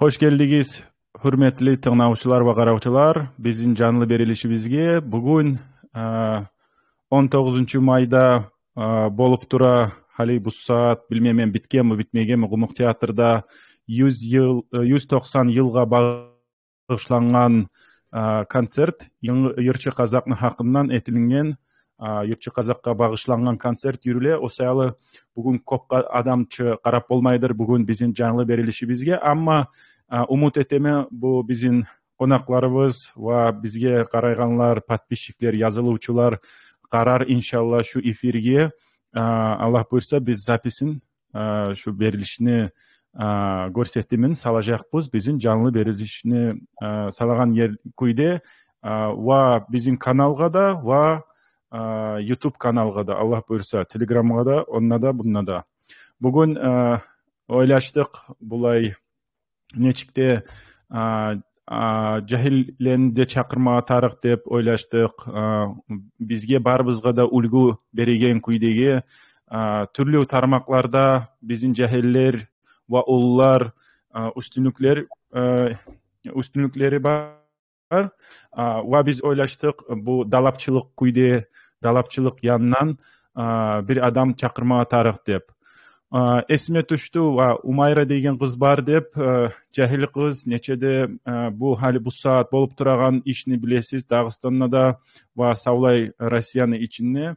Hoş geldiniz, hürmetli tığnaучылар ve караучылар. Bizim canlı берилишибизге бүгүн 19 майда болуп тура, хали бул саат билмейм биткенби, bitмегенби, Кумук театрда 190 жылга багышланган концерт, Йырчы казактын хакынан этилинген Йырчы казакка багышланган концерт жүрүлө. Осуялы бүгүн көп адамчы карап болмайдыр бүгүн биздин жаңылы берилишибизге, амма умут этеме бу биздин конакларыбыз ва бизге карайганлар, подписчиктер, жазылуучулар карар иншалла шу эфирге. Аллах буйрса биз записин шу берилишини көрсөтүмүн салажакпыз. Биздин жаңылы берилишини салаган күйде ва биздин каналга да ва YouTube каналга да, Аллах буйрса, Телеграмга да, онна да, бунна да. Бүгүн ойлаштык булай нечикте жахилленди чакырмага тарык деп ойлаштык. Бизге барыбызга да үлгү берген күйдеги түрлүү тармакларда биздин жахиллер ва уллар үстүнлүктери бар. Ва биз ойлаштык бу далапчылык күйде, далапчылык янынан бир адам чакырмага тарык деп. Эсиме түштү, Умайра деген кыз бар деп, жахил кыз, нечеде бу хали бу саат болуп турган ишни билесиз, Дагыстанда да ва Саулай Россиянын ичинде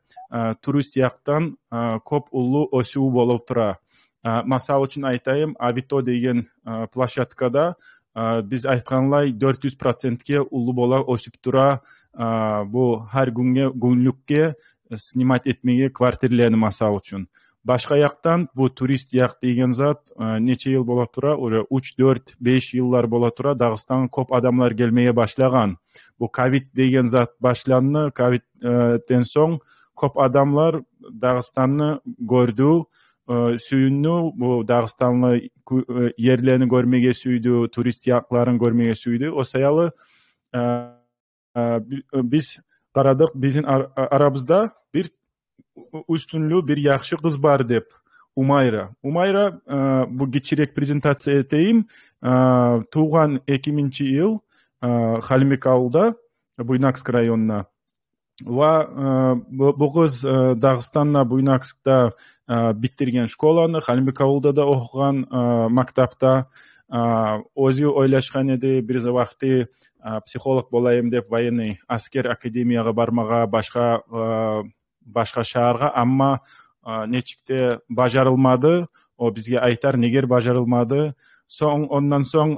турист сыяктан көп улуу өсүү болуп тура. Масал үчүн айтайым, Авито деген площадкада биз айтканлай 400%ке улуу бола өсүп тура. Бу ар күнлүккө снимать этмеге квартирлерни масал үчүн. Башка жактан бу турист як деген зат нече жыл боло тура, уже 3-4-5 жылдар боло тура Дагыстанга көп адамдар келмeye башлаган. Бу ковид деген зат башланды. Ковидтен соң көп адамдар Дагыстанны көрдү, сүйүндү. Бу Дагыстанны жерлерин көрмеге сүйдү, турист якларын көрмеге сүйдү. Осуялы биз карадык, биздин арабызда бир үстүнлүү, бир жакшы кыз бар деп. Умайра бу кичирээк презентация этейин. Тууган 2000-жыл Халимбек ауылда, Буйнакск районуна. Ва бу кыз Дагыстанда, Буйнакскта биттирген школаны, Халимбек ауылда да окуган, мактапта. Өзү ойлашкан эди бир вакыты психолог болайым деп, военный аскер академияга бармага, башка шаарга, амма нечикте бажарылмады. О бизге айтар негер бажарылмады. Ондан соң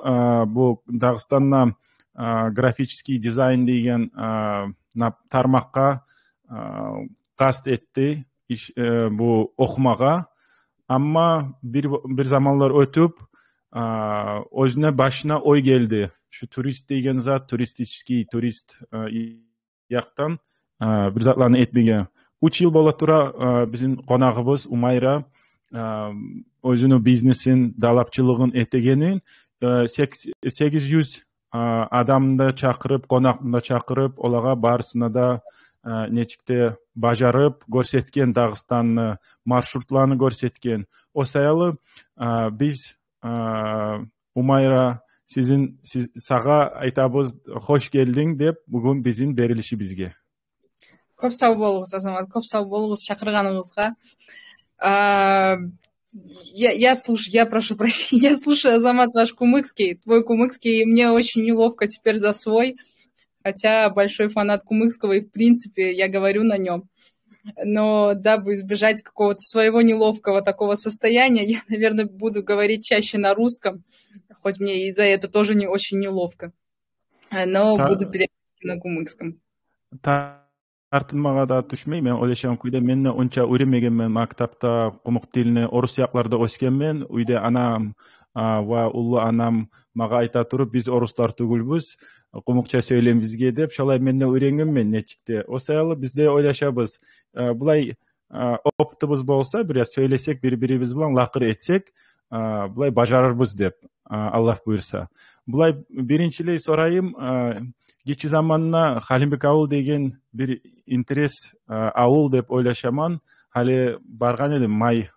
бу Дагыстандан графический дизайн деген тармакка каст этти бу окумага. Амма бир заманлар өтүп, өзүнө башына ой келди. Шу турист деген зат, туристический турист жактан бир затларны этмеге. 3 жыл боло тура биздин конагыбыз Умайра өзүнүн бизнесин, далапчылыгын этегенин 800 адамды чакырып, конакты чакырып, олага барысына да нечикте бажарып көрсөткөн, Дагыстанны маршрутларны көрсөткөн. Осуялы биз Умайра сага айтабыз, хош келдиң деп, бүгүн биздин берилишибизге. Көп сау болуңуз, Азамат, көп сау болуңуз чакырганыңызга. Я прошу прощения, я слушаю, Азамат, ваш кумыкский, твой кумыкский, и мне очень неловко теперь за свой, хотя большой фанат кумыкского, и в принципе я говорю на нем. Но дабы избежать какого-то своего неловкого такого состояния, я, наверное, буду говорить чаще на русском, хоть мне и за это тоже не очень неловко, но буду периодически на кумыкском. Тартынмага да түшмөй, мен ойлошом күйдө мен онча үйрөнмөгөнмүн, мактапта кумук тилине, орус якларда өскөнмүн. Үйдө анам ва улуу анам мага айта туруп, биз орустар түгүлбүз, кумукча сөйлөйм бизге деп, шолай мен үйрөнгөнмүн нечикте. Осуялы бизде ойлошобуз, булай опытыбыз болсо, бир сөйлөсөк, бири-бирибиз менен лакыр этсек, булай бажарырбыз деп, Аллах буйрса. Булай биринчилей сурайым, кечи заманна Халимбек ауыл деген бир интерес ауыл деп ойлошаман. Хали барган элем май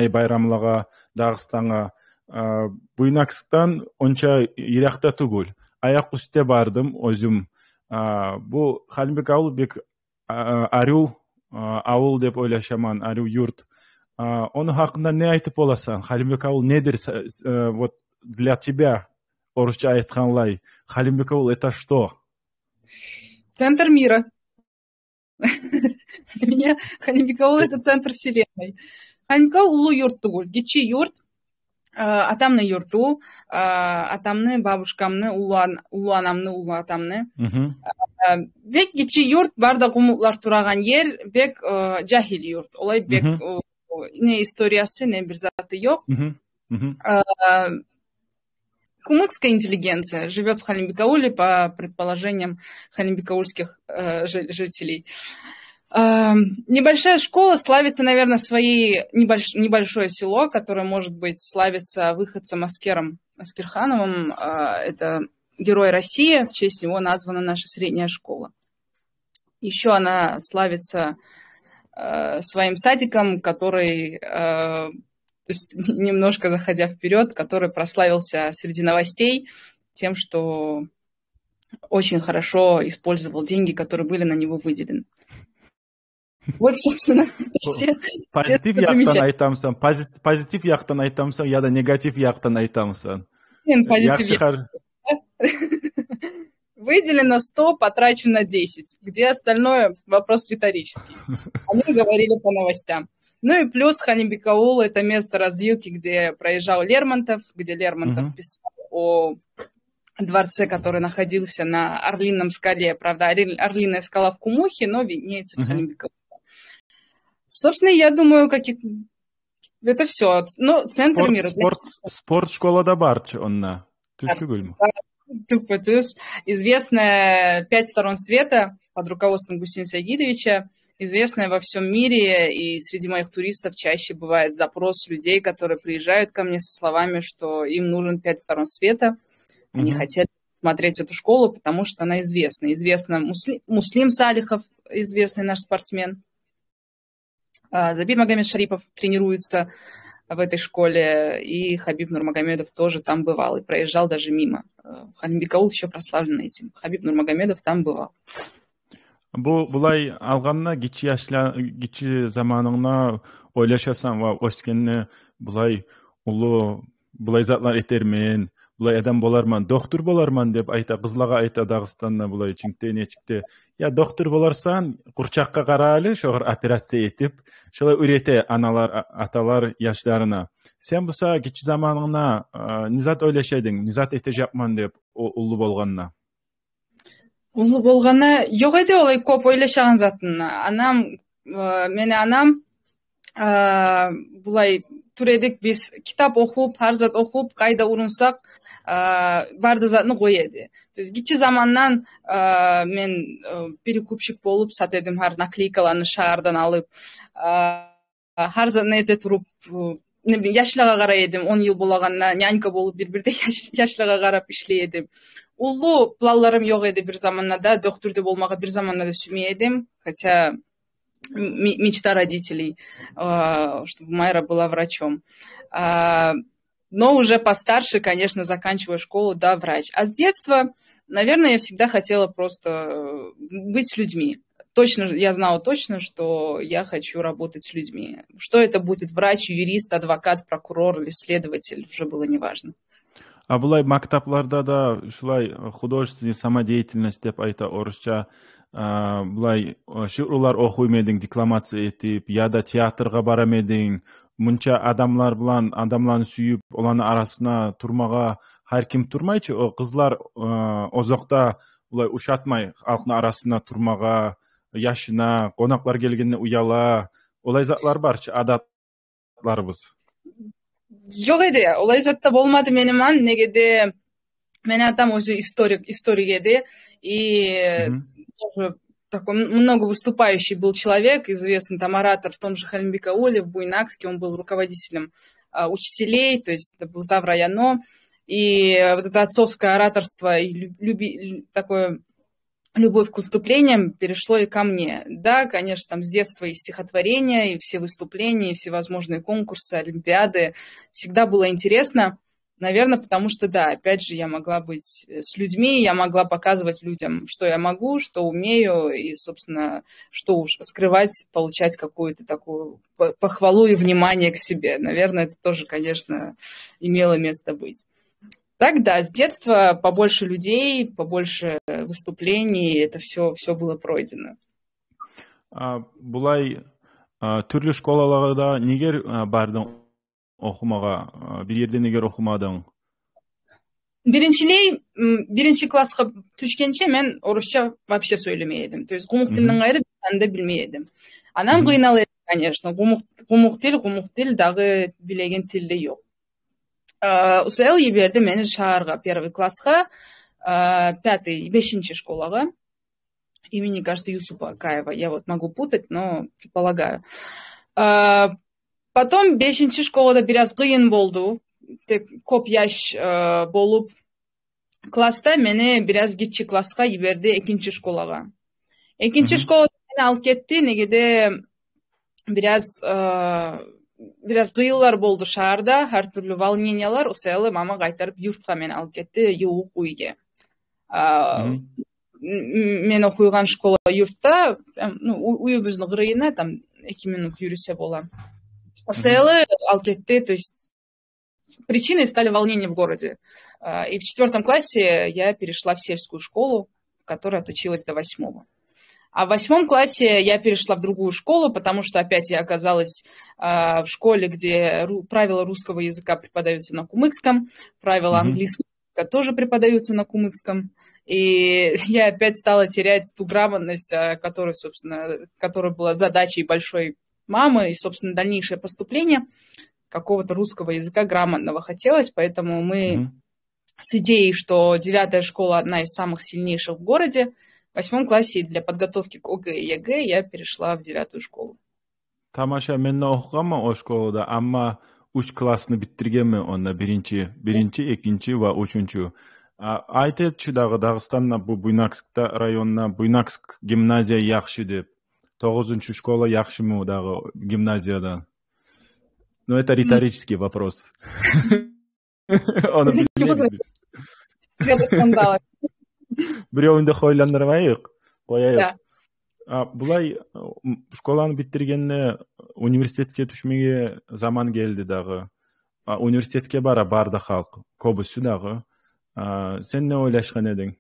байрамлага Дагыстанга. Буйнакстан онча иракта тугул. Аяк үсте бардым өзүм. Бу Халимбек ауыл бек арю ауыл деп ойлашаман, арю юрт. Оны хакында не айтып боласың? Халимбек ауыл недер вот для тебя, орысча айтканлай? Халимбек ауыл это что? Центр мира. Для меня Халимбек ауыл это центр вселенной. Халимбек ауыл улуу юрт тугул, кичи юрт. Атамны юрту, атамны, бабушкамны, улуу анамны, улуу атамны. Бек кичи юрт, бардак умутлар тураган ер, бек жахил юрт. Олай бек не историясы, не бир заты жок. Кумыкская интеллигенция живет в Халимбек-ауле, по предположениям халимбек-аульских жителей. Небольшая школа славится, наверное, своей небольшое село, которое, может быть, славится выходцем Аскерхановым. Это герой России, в честь него названа наша средняя школа. Еще она славится своим садиком, который, то есть, немножко заходя вперед, который прославился среди новостей тем, что очень хорошо использовал деньги, которые были на него выделены. Вот, собственно, все. Позитив яктан айтамсан, позитив яктан айтамсан, я да негатив яктан айтамсан. Позитив. Выделено 100, потрачено 10. Где остальное? Вопрос риторический. Они говорили по новостям. Ну и плюс Халимбек-аул – это место развилки, где проезжал Лермонтов, где Лермонтов писал о дворце, который находился на Орлином скале. Правда, Орлиная скала в Кумухе, но виднеется с Халимбек-аула. Собственно, я думаю, это все. Ну, центр мира. Спорт-школа да барч, онна. Известная «Пять сторон света» под руководством Гусейна Сагидовича, известная во всем мире, и среди моих туристов чаще бывает запрос людей, которые приезжают ко мне со словами, что им нужен 5 сторон света. Они хотели смотреть эту школу, потому что она известна. Известна Муслим Салихов, известный наш спортсмен. Забир Магомед Шарипов тренируется в этой школе, и Хабиб Нурмагомедов тоже там бывал, и проезжал даже мимо. Халимбек-аул еще прославлен этим. Хабиб Нурмагомедов там бывал. Булай алганна кичи заманыңна ойлашасаң ва өскенне булай улуу булай затлар этермен, булай адам боларман, доктор боларман деп айта, кызлага айта Дагыстанна булай чиңте нечикте. Я доктор боларсан, курчакка карайлы, шогор операция этип, шолай үйрете аналар, аталар яшьларына. Сен буса кичи заманыңна низат ойлашайдың, низат эте жапман деп улуу болганна. Улуу болгону жок эди, олай көп ойлошогон затын. Мени анам булай тур эдик, биз китап окуп, арзат окуп, кайда урунсак барды затны коеди. То есть кичи замандан мен перекупщик болуп сат эдим, ар наклейкаларны шаардан алып, ар затны эте туруп, яшлага карай эдим, 10 жыл болаганда нянька болуп бир-бирде яшлага карап иштей эдим. Улуу планларым жок эди бир заманда, доктор болмага бир заманда сүймөй эдим, хотя мечта родителей, чтобы Майра была врачом. Но уже постарше, конечно, заканчивая школу, да, врач. А с детства, наверное, я всегда хотела просто быть с людьми. Точно, я знала точно, что я хочу работать с людьми. Что это будет врач, юрист, адвокат, прокурор или следователь, уже было неважно. А булай мактапларда да ушулай художественный самодеятельность деп айта орусча, булай ширлар окуй медиң, декламация этип, яда театрга бара медиң, мынча адамлар билан адамларны сүйүп, оларны арасына турмага ар ким турмайчы, кызлар озокта булай ушатмай халктын арасына турмага, яшына, коноклар келгенде уяла, олай затлар барчы, адатларыбыз. Жок эди, олай затта болмады мениман, негеде менин атам өзү историк эди, и тоже такой много выступающий был человек, известный там оратор в том же Халимбек-ауле, в Буйнакске, он был руководителем учителей, то есть это был зав. Районо, и вот это отцовское ораторство, и такое любовь к выступлениям перешло и ко мне. Да, конечно, там с детства и стихотворения, и все выступления, и всевозможные конкурсы, олимпиады. Всегда было интересно. Наверное, потому что, да, опять же, я могла быть с людьми, я могла показывать людям, что я могу, что умею, и, собственно, что уж скрывать, получать какую-то такую похвалу и внимание к себе. Наверное, это тоже, конечно, имело место быть. Так, да, с детства побольше людей, побольше выступлений, это все было пройдено. Булай түрлі школаларда негер бардың оқымаға, бір жерде негер оқымадың? Birinci классқа түшкенше мен орысша вообще сөйлемейдім. То есть гумук тілінің айры бір да білмейдім. Анам қиынал еді, конечно. Гумук тіл дағы білеген тілде жоқ. Усайл еберді мені шағарға первый классқа, бешінші школаға. Имени, кажется, Юсупа Акаева. Я вот могу путать, но предполагаю. Потом бешінші школада biraz қиын болды. Көп яш болып. Класста мені biraz кетші классқа еберді екінші школаға. Екінші школада мені алып кетті, негеде biraz қиылар болды шаарда, әр түрлі волнениялар, осылы мама қайтарып юртқа мені алып кетті, юық үйге. Мен оқыған школа юртта, үйі біздің ғырыйына, там 2 минут юрісе бола. Осылы алып кетті, то есть причиной стали волнения в городе. И в 4 классе я перешла в сельскую школу, в которой отучилась до 8. А в 8 классе я перешла в другую школу, потому что опять я оказалась в школе, где правила русского языка преподаются на кумыкском, правила английского языка тоже преподаются на кумыкском. И я опять стала терять ту грамотность, которая была задачей большой мамы, и, собственно, дальнейшее поступление какого-то русского языка грамотного хотелось, поэтому мы с идеей, что 9-я школа одна из самых сильнейших в городе, в 8 классе для подготовки к ОГЭ и ЕГЭ я перешла в 9-ю школу. Тамаша, мен оқығанмын о школада, амма 3 классны биттиргенмин онда, биринчи, экинчи ва үчүнчү. Айтет дағы Дагыстанна бу Буйнакскта районна Буйнакск гимназия яхшы деп. 9-чу школа яхшымы дагы гимназиядан? Ну, это риторический вопрос. Оны билбейбиз. Скандал. Бирөөүндө хойландырбайык, кояйык. Булай школаны биттиргенде университетке түшмеге заман келди дагы. Университетке барды халк, көбүсү дагы. Сен не ойлашкан эдиң?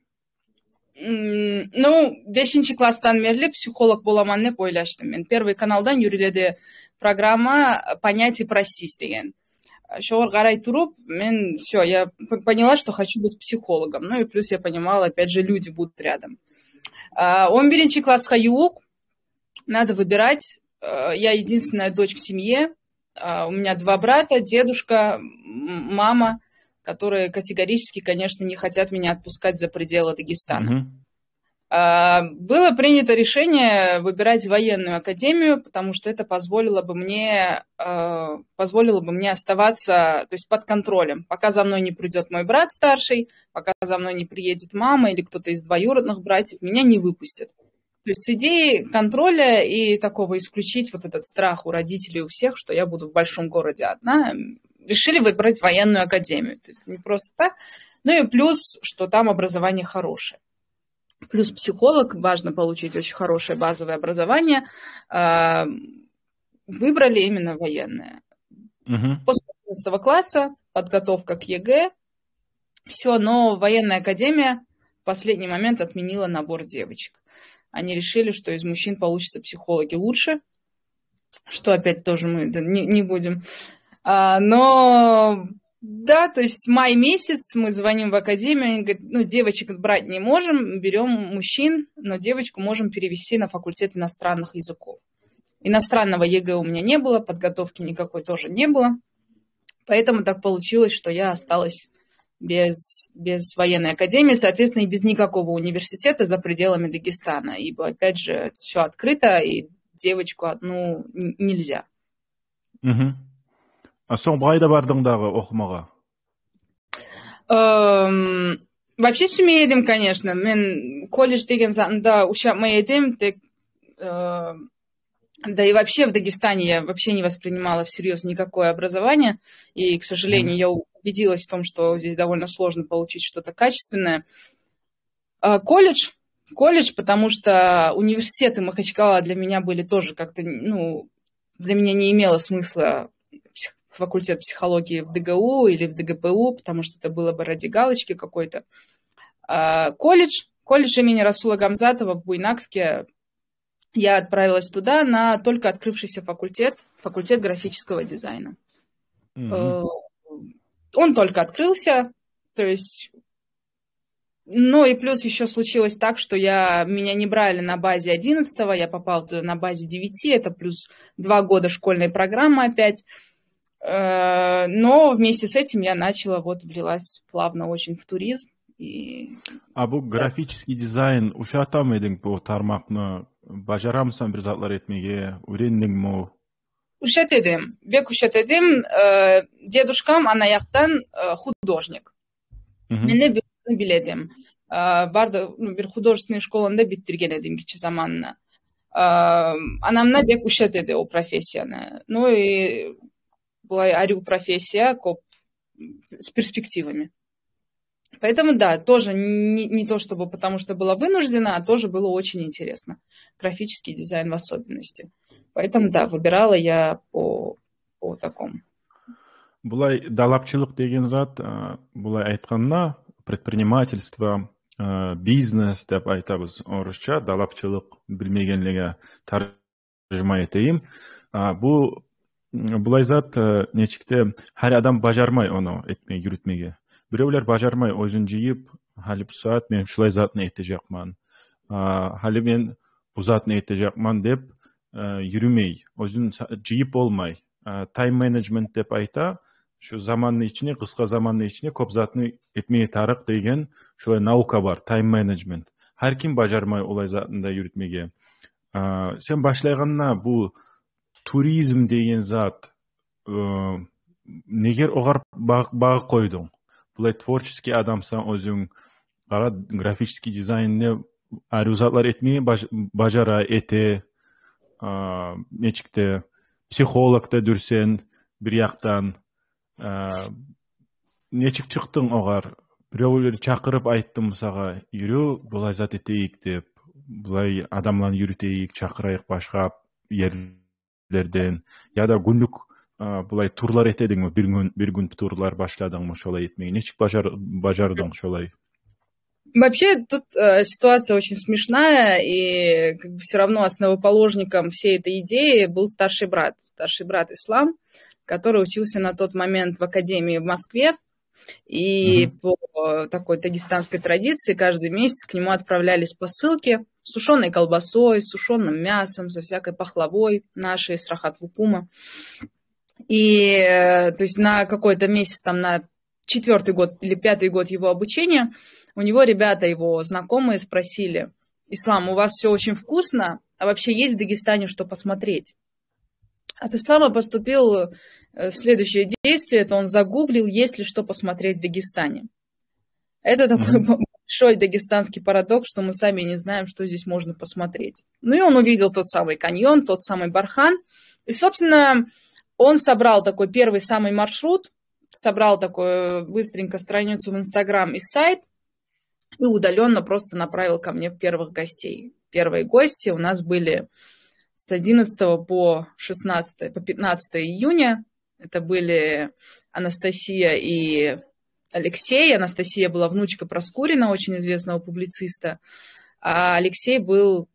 5 класстан бери психолог боламан деп ойлаштым. Мен первый каналдан юриледи программа «Понять и простить» деген. Шоғыр қарай туруп, я поняла, что хочу быть психологом. Ну и плюс я понимала, опять же, люди будут рядом. 11 классқа юук, надо выбирать. Я единственная дочь в семье. У меня 2 брата, дедушка, мама, которые категорически, конечно, не хотят меня отпускать за пределы Дагестана. Было принято решение выбирать военную академию, потому что это позволило бы мне оставаться, то есть под контролем. Пока за мной не придет мой брат старший, пока за мной не приедет мама или кто-то из двоюродных братьев, меня не выпустят. То есть с идеей контроля и такого исключить вот этот страх у родителей, у всех, что я буду в большом городе одна, решили выбрать военную академию. То есть не просто так, ну и плюс, что там образование хорошее. Плюс психолог, важно получить очень хорошее базовое образование. Выбрали именно военное. После 11 класса подготовка к ЕГЭ. Все, но военная академия в последний момент отменила набор девочек. Они решили, что из мужчин получатся психологи лучше, что опять тоже мы не будем. Но да, то есть май месяц мы звоним в академию, они говорят, девочек брать не можем, берем мужчин, но девочку можем перевести на факультет иностранных языков. Иностранного ЕГЭ у меня не было, подготовки никакой тоже не было, поэтому так получилось, что я осталась без военной академии, соответственно, и без никакого университета за пределами Дагестана, ибо, опять же, все открыто, и девочку одну нельзя. Соң қайда бардың дағы оқымаға? Вообще сумеедім, конечно. Мен колледж деген затында ушапмай едім, да и вообще в Дагестане я вообще не воспринимала всерьез никакое образование. И, к сожалению, я убедилась в том, что здесь довольно сложно получить что-то качественное. Колледж, потому что университеты Махачкала для меня были тоже как-то, ну, для меня не имело смысла факультет психологии в ДГУ или в ДГПУ, потому что это было бы ради галочки какой-то. Колледж имени Расула Гамзатова в Буйнакске. Я отправилась туда на только открывшийся факультет графического дизайна. Он только открылся, то есть... Ну и плюс еще случилось так, что меня не брали на базе 11-го, я попала туда на базе 9, это плюс 2 года школьной программы опять. Но вместе с этим я влилась плавно очень в туризм. А bu графический дизайн ушатам едің bu тармақны бажарамсан bir zatlar etmege, öğrendin mi? Ушат едім. Дедушкам анаяқтан художник. Мені биледім. Барды bir художественный школында биттирген едім кичи заманына. Анамна бек ушат еді о профессияны. Ну и была арю профессия с перспективами. Поэтому, да, тоже не то чтобы потому что была вынуждена, а тоже было очень интересно. Графический дизайн в особенности. Поэтому, да, выбирала я по такому. Бұлай далапчылық деген зат, бұлай айтқанна, предпринимательство, бизнес деп айтабыз орысша, далапчылық білмегенлігі таржыма етейім. Бұлай зат нечікте, әр адам бажармай оны етмей, юрітмеге. Біреулер бажармай өзін жиып, халі бұл саат мен шылай затны еті жақман. Халі мен бұл затны еті жақман деп yürümey, özün jiyip olmay. Time management деп айта, şu zamanın içine, kısa zamanın içine көп затны etmeye tarık деген şolay nauka бар, time management. Her kim bajarmay olay zatında yürütmege. Sen başlayğanna bu turizm деген zat neger oğar bağı koydun? Bulay tворческий adamsan özün, qara grafический dizaynni aruzatlar etmeye bajara ete, нечикте психологта дүрсен бір яқтан нечик чықтың оғар біреулер чақырып айттым мұсаға үйрі бұлай зат етейік деп бұлай адамлан үйретейік чақырайық башқа ерлерден яда күндік бұлай турлар етедің бір күн турлар башладың мұ шолай етмей нечик бажардың шолай? Вообще тут ситуация очень смешная, и как бы все равно основоположником всей этой идеи был старший брат Ислам, который учился на тот момент в академии в Москве, и по такой дагестанской традиции каждый месяц к нему отправлялись посылки с сушеной колбасой, с сушеным мясом, со всякой пахлавой нашей, с рахат-лукума. И то есть на какой-то месяц, там на 4-й год или 5-й год его обучения, у него ребята, его знакомые, спросили: «Ислам, у вас все очень вкусно, а вообще есть в Дагестане что посмотреть?» От Ислама поступил следующее действие, это он загуглил, есть ли что посмотреть в Дагестане. Это такой большой дагестанский парадокс, что мы сами не знаем, что здесь можно посмотреть. Ну и он увидел тот самый каньон, тот самый бархан. И, собственно, он собрал такой первый самый маршрут, собрал такую быстренько страницу в Инстаграм и сайт, и удаленно просто направил ко мне первых гостей. Первые гости у нас были с 11 по 15 июня. Это были Анастасия и Алексей. Анастасия была внучка Проскурина, очень известного публициста, а Алексей был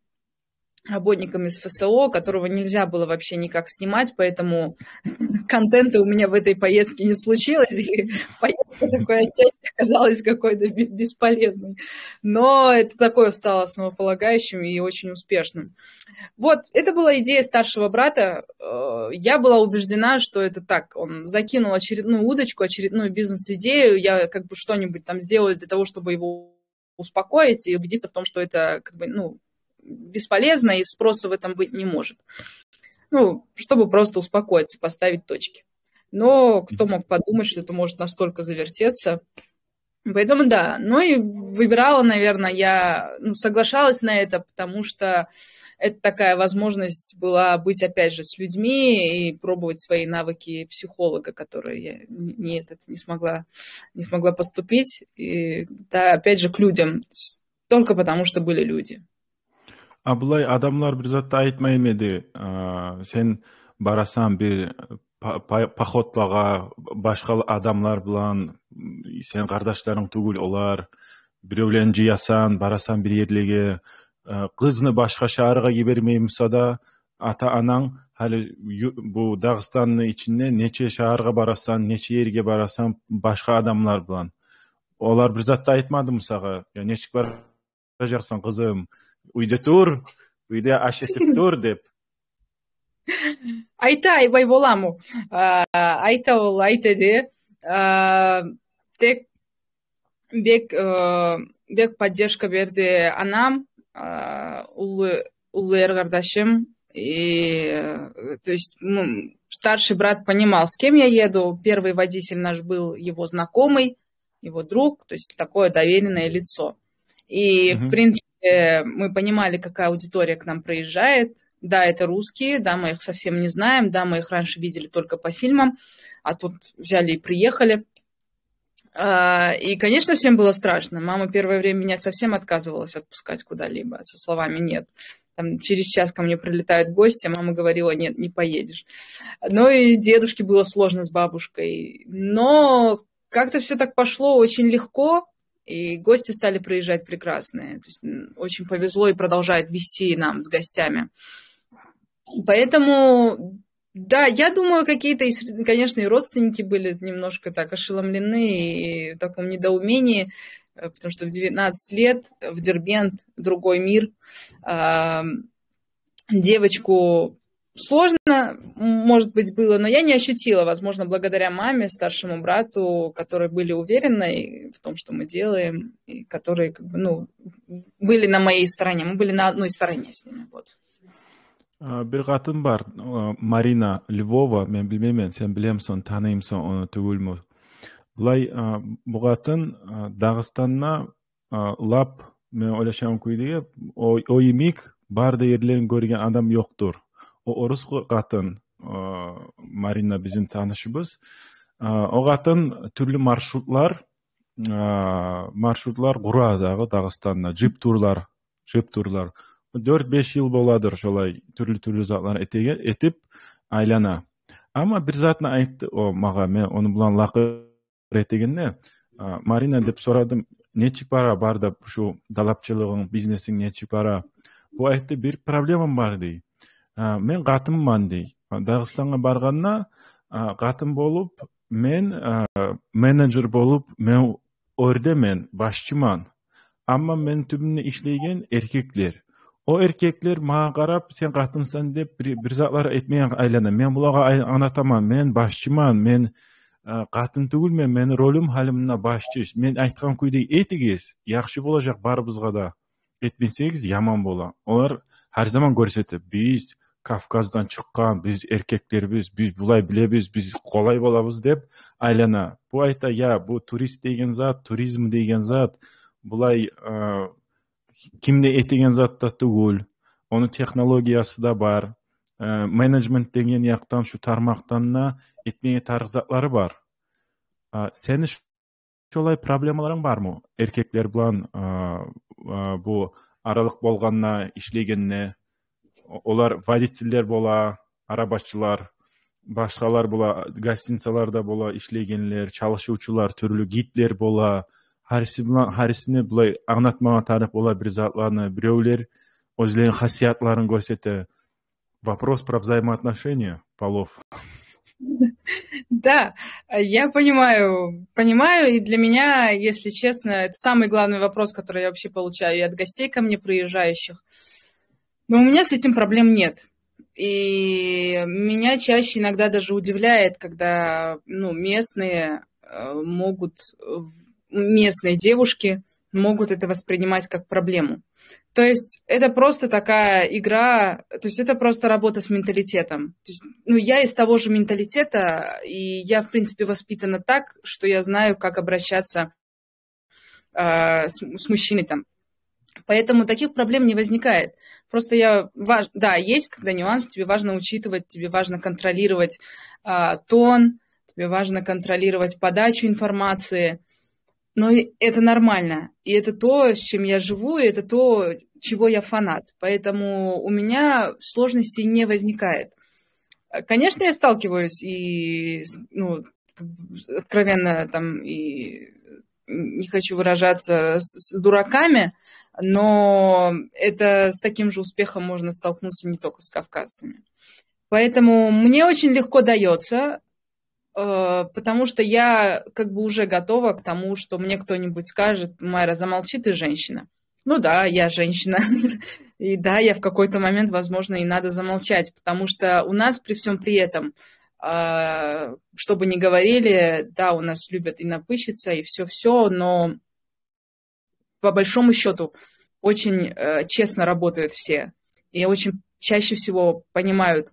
работником из ФСО, которого нельзя было вообще никак снимать, поэтому контента у меня в этой поездке не случилось, и поездка такой отчасти оказалась какой-то бесполезной. Но это такое стало основополагающим и очень успешным. Вот, это была идея старшего брата. Я была убеждена, что это так. Он закинул очередную удочку, очередную бизнес-идею. Я как бы что-нибудь там сделаю для того, чтобы его успокоить и убедиться в том, что это как бы, бесполезно и спроса в этом быть не может. Чтобы просто успокоиться, поставить точки. Но кто мог подумать, что это может настолько завертеться. Поэтому да, ну и выбирала, наверное, я соглашалась на это, потому что это такая возможность была быть, опять же, с людьми и пробовать свои навыки психолога, которые я не смогла поступить. И да, опять же, к людям, только потому что были люди. Былай адамлар бір затты айтмай ма еді, сен барасаң бір походларға башқа адамлар білан, сен қардаштарың түгіл олар, біреулерін жиясан, барасаң бір ерлеге, қызны башқа шаарга жибермей муса да, ата анаң хали бу Дагыстанның ичинде нече шаарга барасаң, нече жерге барасаң, башқа адамлар білан. Олар бір затты айтмады мусага, нечик бара жаксың кызым, үйде тур, үйде аш етіп тур деп. Айта айбай боламу. Айта ол айтады. Тек бек поддержка берди анам, улы эр кардашым. То есть старший брат понимал, с кем я еду. Первый водитель наш был его знакомый, его друг, то есть такое доверенное лицо. И, в принципе, мы понимали, какая аудитория к нам проезжает. Да, это русские, да, мы их совсем не знаем, да, мы их раньше видели только по фильмам, а тут взяли и приехали. И, конечно, всем было страшно. Мама первое время меня совсем отказывалась отпускать куда-либо со словами «нет». Там, через час ко мне прилетают гости, а мама говорила «нет, не поедешь». Ну и дедушке было сложно с бабушкой. Но как-то все так пошло очень легко. И гости стали приезжать прекрасные. То есть очень повезло и продолжает вести нам с гостями. Поэтому, да, я думаю, какие-то, конечно, и родственники были немножко так ошеломлены и в таком недоумении, потому что в 19 лет в Дербент, другой мир, девочку сложно, может быть, было, но я не ощутила, возможно, благодаря маме, старшему брату, которые были уверены в том, что мы делаем, и которые были на моей стороне. Мы были на одной стороне с ними. Вот. Bir qатын бар, Марина Львова, мен билмеймін, сен білемсің, таныймсың, оны түгіл ме? Бұлай, бұл қатын Дағыстанна лап, мен ойлашам көйдеге, ойымик барды ерлен көрген адам жоқтыр. O orus qатын, Marina bizim tanışımız. O qатын türlü marşrutlar quradağı Dağıstan'da, jip turlar. 4-5 yıl boladır şolay türlü zatlar etip aylana. Ama bir zatını aytты o mağa, men onu bulan laqı etегенде, Marina dep soradım, nechik barda şu dalapçılığın, biznesin nechik bara? Bu aytты, bir problemam бар dey. Мен қатымман дей. Дағыстанға барғанна қатым болып, мен менеджер болып, мен орде мен башчыман. Amma мен түбіне ішлеген еркеклер. O erkekler mağa qarab, sen қатынсан деп bir zatlar etmeyen aylana. Men bulağa anataman, men başçıman, men қатын түгіл мен ролім халімна başçı. Men айтқан көйдей етігіз, яқшы болacak barыбызға да. Etmesegіз яман бола. Олар her zaman көрсетіп, biz Kafkaz'dan çıkkan, biz erkeklerimiz, biz bulay bilemiz, biz kolay bolabız dep aylana. Bu ayta ya bu turist degen zat, turizm degen zat, bulay kimde etegen zat da tugul. Onun teknologiyası da var. Management degen yaktan şu tarmaktanna etmeye tarzatları var. Senin şolay problemaların var mı? Erkekler bulan bu aralık bolganna, işlegenine, Олар водительдер бола, арабачылар, башкалар бола, гостиницаларда бола, ишлегенлер, чалышуучулар, түрлүү гидлер бола, харисине булай аңнатмага тарих бола бир затларны, бирөөлөр өзлөрүнүн хасиятларын көрсөтө. Вопрос про взаимоотношения полов. Да, я понимаю, и для меня, если честно, это самый главный вопрос, который я вообще получаю и от гостей ко мне приезжающих. Но у меня с этим проблем нет. И меня чаще иногда даже удивляет, когда местные девушки могут это воспринимать как проблему. То есть это просто такая игра, то есть это просто работа с менталитетом. То есть, я из того же менталитета, и я, в принципе, воспитана так, что я знаю, как обращаться с мужчиной там. Поэтому таких проблем не возникает. Просто да, есть когда нюанс, тебе важно учитывать, тебе важно контролировать тон, тебе важно контролировать подачу информации. Но это нормально. И это то, с чем я живу, и это то, чего я фанат. Поэтому у меня сложностей не возникает. Конечно, я сталкиваюсь и, ну, откровенно там, и не хочу выражаться, с дураками, но это с таким же успехом можно столкнуться не только с кавказцами. Поэтому мне очень легко дается, потому что я как бы уже готова к тому, что мне кто-нибудь скажет: Майра, замолчи, ты женщина. Ну да, я женщина. И да, я в какой-то момент, возможно, и надо замолчать, потому что у нас при всем при этом, что бы ни говорили, да, у нас любят и напыщиться, и все-все, но по большому счету очень честно работают все. И очень чаще всего понимают,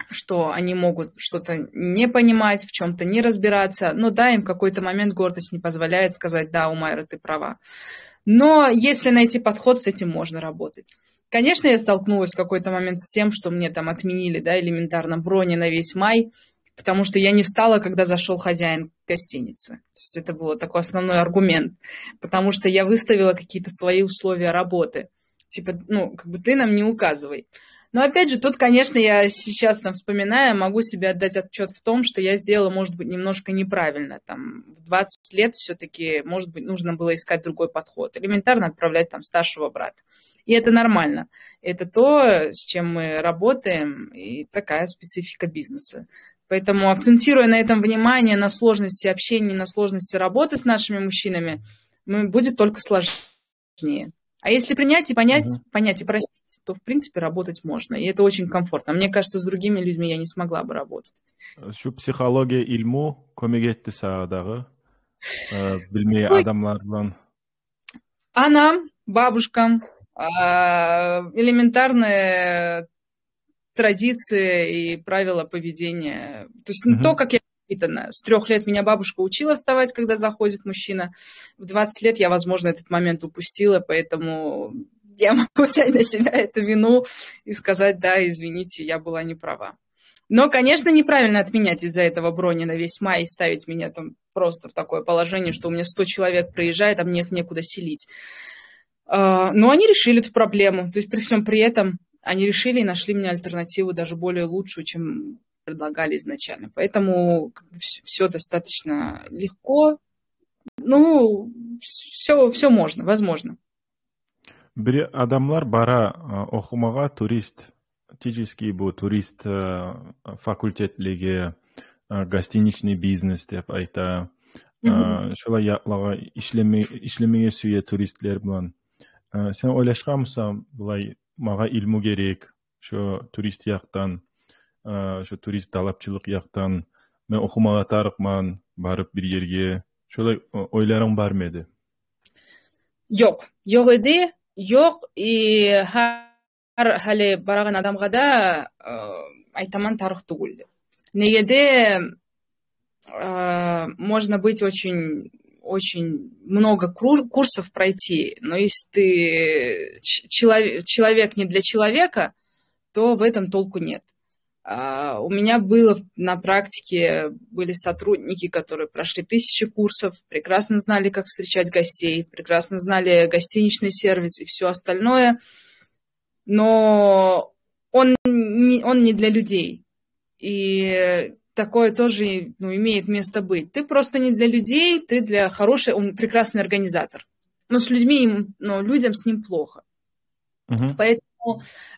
что они могут что-то не понимать, в чем-то не разбираться. Но да, им в какой-то момент гордость не позволяет сказать: да, Умайра, ты права. Но если найти подход, с этим можно работать. Конечно, я столкнулась в какой-то момент с тем, что мне там отменили, да, элементарно брони на весь май, потому что я не встала, когда зашел хозяин гостиницы. То есть это был такой основной аргумент, потому что я выставила какие-то свои условия работы. Типа, ну, как бы ты нам не указывай. Но опять же, тут, конечно, я сейчас там вспоминая, могу себе отдать отчет в том, что я сделала, может быть, немножко неправильно. Там в 20 лет все-таки, может быть, нужно было искать другой подход. Элементарно отправлять там старшего брата. И это нормально. Это то, с чем мы работаем, и такая специфика бизнеса. Поэтому, акцентируя на этом внимание, на сложности общения, на сложности работы с нашими мужчинами, будет только сложнее. А если принять и понять и простить, то, в принципе, работать можно. И это очень комфортно. Мне кажется, с другими людьми я не смогла бы работать. Şu psixologiya ilmi көмек etdi саға bilmey adamlar bilan. Она, бабушка, элементарные традиции и правила поведения. То есть то, как я воспитана. С 3 лет меня бабушка учила вставать, когда заходит мужчина. В 20 лет я, возможно, этот момент упустила, поэтому я могу взять на себя эту вину и сказать: да, извините, я была не права. Но, конечно, неправильно отменять из-за этого брони на весь май и ставить меня там просто в такое положение, что у меня 100 человек приезжает, а мне их некуда селить. Но они решили эту проблему. То есть при всем при этом они решили и нашли мне альтернативу, даже более лучшую, чем предлагали изначально. Поэтому все достаточно легко. Ну, все можно, возможно. Bir adamlar bara оқымаға турист, тижеский бұл турист факультетліге, гостиничный бизнес деп айта. Шолай яқлаға ішлемеге сүйе туристлер бұлан. Сен ойлашқамыса, бұлай маға илму керек, шо турист яқтан, шо турист далапчылық яқтан, мен оқымаға тарықман, барып бір ерге, шолай ойларың бар ма еді? Жоқ еді. Жоқ, и хәлі бараған адамға да айтаман тарих түгел. Негеде можно быть очень много курсов пройти, но если ты человек не для человека, то в этом толку нет. У меня было на практике, были сотрудники, которые прошли 1000 курсов, прекрасно знали, как встречать гостей, прекрасно знали гостиничный сервис и все остальное, но он не для людей. И такое тоже имеет место быть. Ты просто не для людей, ты для хороший, он прекрасный организатор. Но с людьми, людям с ним плохо. Поэтому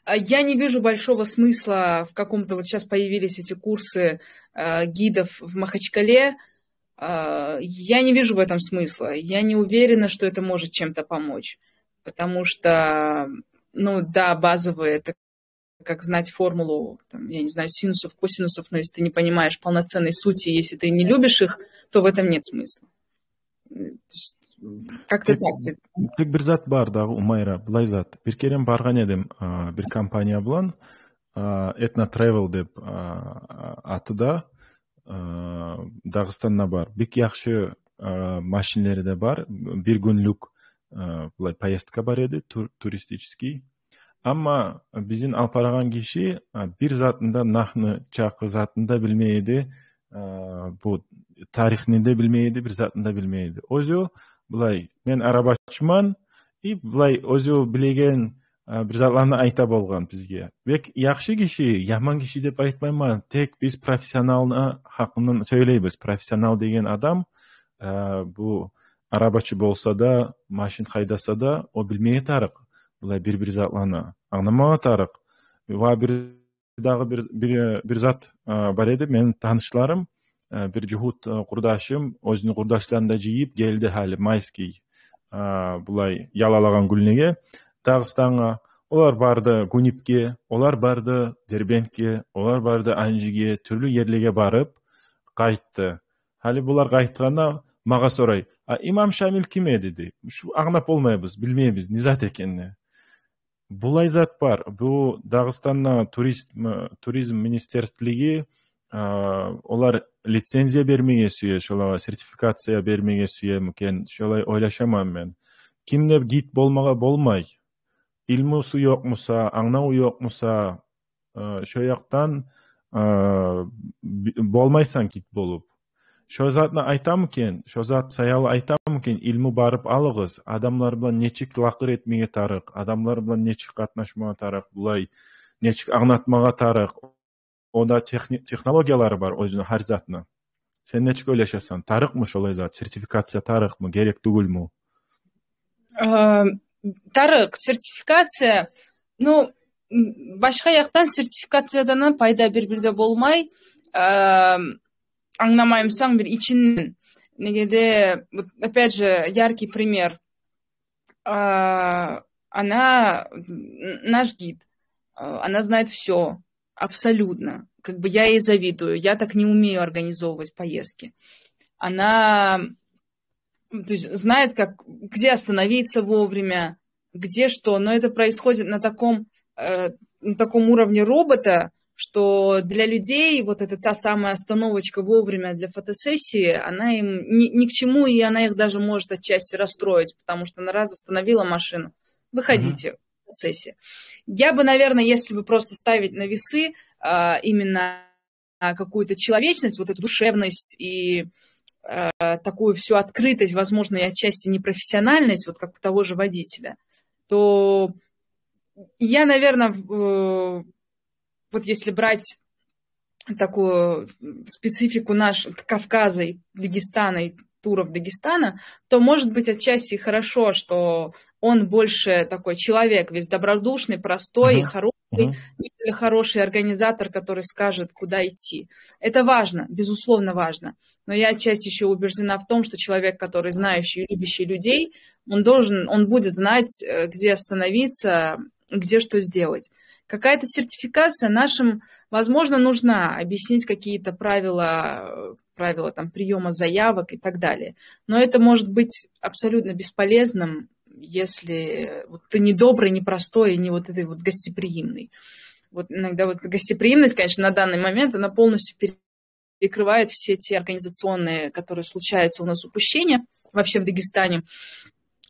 я не вижу большого смысла в каком-то... Вот сейчас появились эти курсы гидов в Махачкале. Я не вижу в этом смысла. Я не уверена, что это может чем-то помочь. Потому что, да, базовые, это как знать формулу, там, я не знаю, синусов, косинусов, но если ты не понимаешь полноценной сути, если ты не любишь их, то в этом нет смысла. Как-то так. Тек бір зат бар дағы, Умайра, бұлай зат. Bir керем барған едім бір компания бұлан, Etna Travel деп атыда, Дағыстанна бар. Бек яқшы машинелери да бар, бир күнлүк булай поездка бар эди, туристический. Амма биздин алып барган киши бир затында нахны чакы затында билмейди, бу тарихын да билмейди, бир затында билмейди. Өзү булай мен арабачыман, и булай өзү билеген бир затларны айта болгон бизге. Бек жакшы киши, яман киши деп айтпайман, тек биз профессионалны хакынын сөйлөйбүз. Профессионал деген адам бу арабачы болса да, машин хайдаса да, о билмей тарык. Булай бир затларны аңдамага тарык. Ва бир зат бар эди, менин таанышларым, бир жухут курдашым, өзүнүн курдашларын да жыйып келди хали майский булай ялалаган күлнеге Дагыстанга. Олар барды Гунипке, олар барды Дербентке, олар барды Анжиге, түрлүү жерлерге барып кайтты. Хали булар кайтканда мага сурай, Имам Шамил ким деди? Ушу аңдап болмойбуз, билбейбиз, не зат экенин. Булай зат бар. Бу Дагыстанна туризм министрлиги олар лицензия бермеген сүйе, шолага сертификация бермеген сүйе мукен, шолай ойлашаман мен. Кимде гид болмага болмай. Илмусу жок муса, аңнау жок муса, шо жактан болмайсан гид болуп. Шо затны айтам экен, шо зат саялы айтам экен, илму барып алыгыз, адамлар менен нечик лакыр этмеге тарык, адамлар менен нечик катнашмага тарык, булай нечик аңнатмага тарык. Ода технологиялары бар өзүнүн ар затны. Сен нечик ойлошосуң? Тарыкмы ошолой зат? Сертификация тарыкмы? Керек түгүлмү? Тарык, сертификация, башка жактан сертификациядан пайда бир-бирде болмай, аңнамайымсаң бир ичинен. Негеде, опять же, яркий пример. Она наш гид. Она знает все. Абсолютно. Как бы я ей завидую. Я так не умею организовывать поездки. Она то есть, знает, где остановиться вовремя, где что. Но это происходит на таком уровне робота, что для людей вот эта та самая остановочка вовремя для фотосессии, она им ни к чему, и она их даже может отчасти расстроить, потому что она раз остановила машину. Выходите. Сессии. Я бы, наверное, если бы просто ставить на весы именно какую-то человечность, вот эту душевность и такую всю открытость, возможно, и отчасти непрофессиональность, вот как у того же водителя, то я, наверное, вот если брать такую специфику Кавказа, и Дагестана и туров Дагестана, то, может быть, отчасти хорошо, что он больше такой человек, весь добродушный, простой и хороший, или хороший организатор, который скажет, куда идти. Это важно, безусловно важно. Но я отчасти еще убеждена в том, что человек, который знающий и любящий людей, он будет знать, где остановиться, где что сделать. Какая-то сертификация нашим, возможно, нужна, объяснить какие-то правила там, приема заявок и так далее. Но это может быть абсолютно бесполезным, если вот ты не добрый, не простой и не вот этой вот гостеприимный. Вот иногда вот гостеприимность, конечно, на данный момент, она полностью перекрывает все те организационные, которые случаются у нас упущения вообще в Дагестане.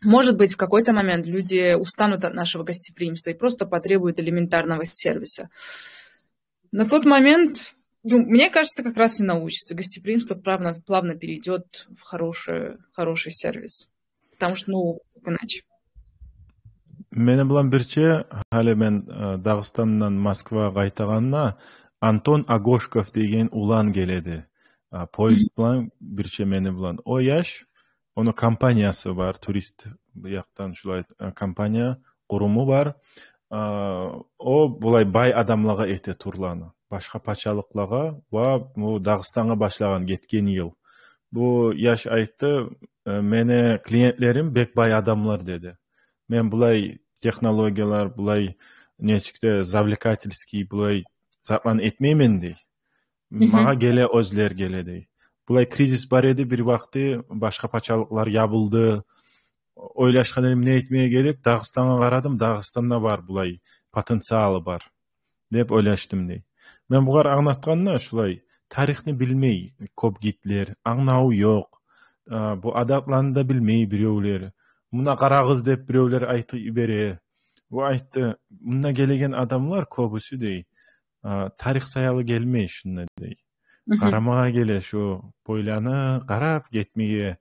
Может быть, в какой-то момент люди устанут от нашего гостеприимства и просто потребуют элементарного сервиса. На тот момент, мне кажется, как раз и научится. Гостеприимство плавно перейдет в хороший сервис. Потому что, иначе. Мені білан бірче, халі мен Дағыстаннан Москваға қайтағанна, Антон Агошков деген улан келеді. Поезд білан бірче мені білан. О яш, оның компаниясы бар, турист яқтан шулай компания, құрымы бар. О бұлай бай адамлаға ете турланы. Башқа пачалықлаға, Дағыстанға башлаған кеткен ел. Бұл яш айтты, мені клиентлерім бек бай адамлар деді. Мен бұлай технологиялар, бұлай нечікті завлекательский, бұлай затлан етмеймен дей. Маға келе өзлер келе дей. Бұлай кризис бар еді, бір вақты башқа пачалықлар ябылды. Ойлашқан елім не етмeye керек, Дағыстанға қарадым, Дағыстанда бар бұлай потенциалы бар деп ойлаштым дей. Мен бұғар аңнатқанна шулай тарихны білмей көп гитлер, аңнау жоқ. бу адатланы да билмей бирөөлөр. Мына карагыз деп бирөөлөр айтып бере. Бу айтты, мына келеген адамлар көбүсү дей, тарих саялы келмей шуна дей. Карамага келе şu бойланы карап кетмеге.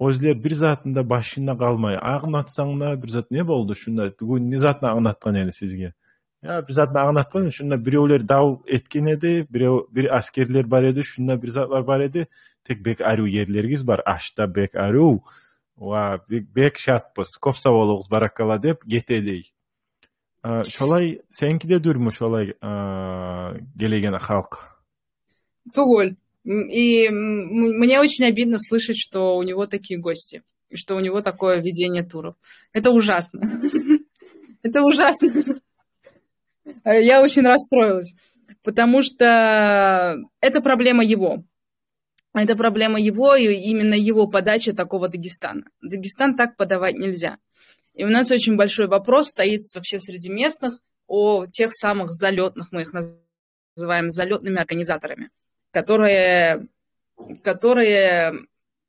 Өзлер бир затында башында калмай, агынатсаңда бир зат не болду шунда, бүгүн не затына агынаткан эди сизге? Ya bir zatla anlattın, şunda bireyler dav etken edi, bir askerler var edi, şunda bir zatlar var edi, tek bek arı yerleriniz var, aşta bek arı, va bek şatpız, kop savolığız barakala dep getedi. Şolay, senki de durmuş şolay gelegen halk. Туголь. И мне очень обидно слышать, что у него такие гости, и что у него такое ведение туров. Это ужасно. Это ужасно. Я очень расстроилась, потому что это проблема его. Это проблема его, и именно его подача такого Дагестана. Дагестан так подавать нельзя. И у нас очень большой вопрос стоит вообще среди местных о тех самых залетных, мы их называем залетными организаторами, которые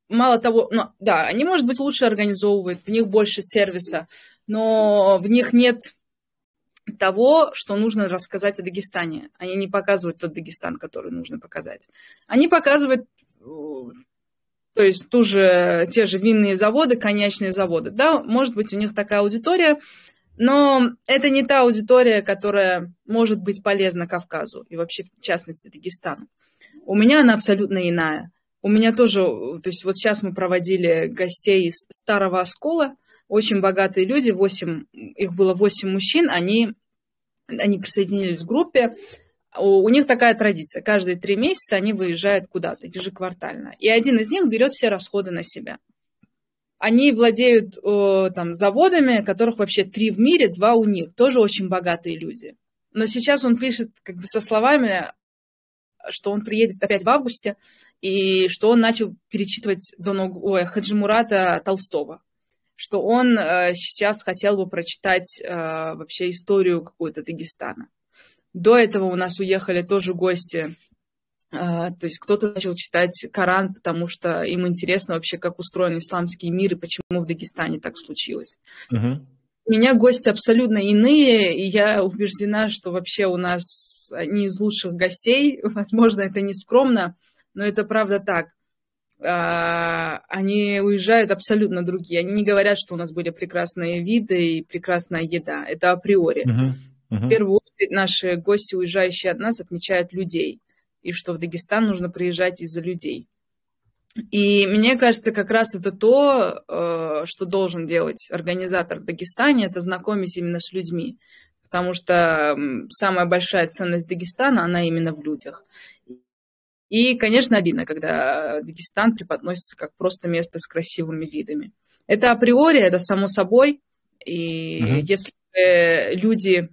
мало того, ну, да, они, может быть, лучше организовывают, в них больше сервиса, но в них нет того, что нужно рассказать о Дагестане. Они не показывают тот Дагестан, который нужно показать. Они показывают, то есть те же винные заводы, коньячные заводы. Да, может быть, у них такая аудитория, но это не та аудитория, которая может быть полезна Кавказу и вообще, в частности, Дагестану. У меня она абсолютно иная. У меня тоже, то есть вот сейчас мы проводили гостей из Старого Оскола, очень богатые люди, их было 8 мужчин, они присоединились к группе. У них такая традиция. Каждые 3 месяца они выезжают куда-то, ежеквартально. И один из них берет все расходы на себя. Они владеют там заводами, которых вообще 3 в мире, 2 у них. Тоже очень богатые люди. Но сейчас он пишет как бы со словами, что он приедет опять в августе, и что он начал перечитывать Хаджимурата Толстого. Что он сейчас хотел бы прочитать вообще историю какую-то Дагестана. До этого у нас уехали тоже гости, то есть кто-то начал читать Коран, потому что им интересно вообще, как устроен исламский мир и почему в Дагестане так случилось. У меня гости абсолютно иные, и я убеждена, что вообще у нас одни из лучших гостей. Возможно, это не скромно, но это правда так. Они уезжают абсолютно другие. Они не говорят, что у нас были прекрасные виды и прекрасная еда. Это априори. В первую очередь наши гости, уезжающие от нас, отмечают людей. И что в Дагестан нужно приезжать из-за людей. И мне кажется, как раз это то, что должен делать организатор в Дагестане, это знакомить именно с людьми. Потому что самая большая ценность Дагестана, она именно в людях. И, конечно, обидно, когда Дагестан преподносится как просто место с красивыми видами. Это априори, это само собой. И если бы люди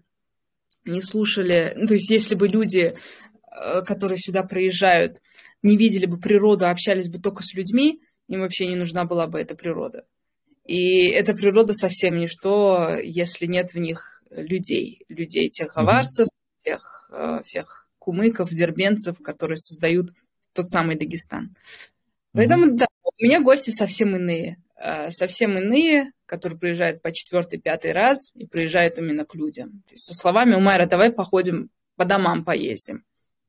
не слушали, то есть если бы люди, которые сюда приезжают, не видели бы природу, а общались бы только с людьми, им вообще не нужна была бы эта природа. И эта природа совсем ничто, если нет в них людей тех аварцев, тех всех кумыков, дербенцев, которые создают тот самый Дагестан. Поэтому, да, у меня гости совсем иные, которые приезжают по 4-5 раз и приезжают именно к людям. То есть со словами: Умайра, давай походим, по домам поездим.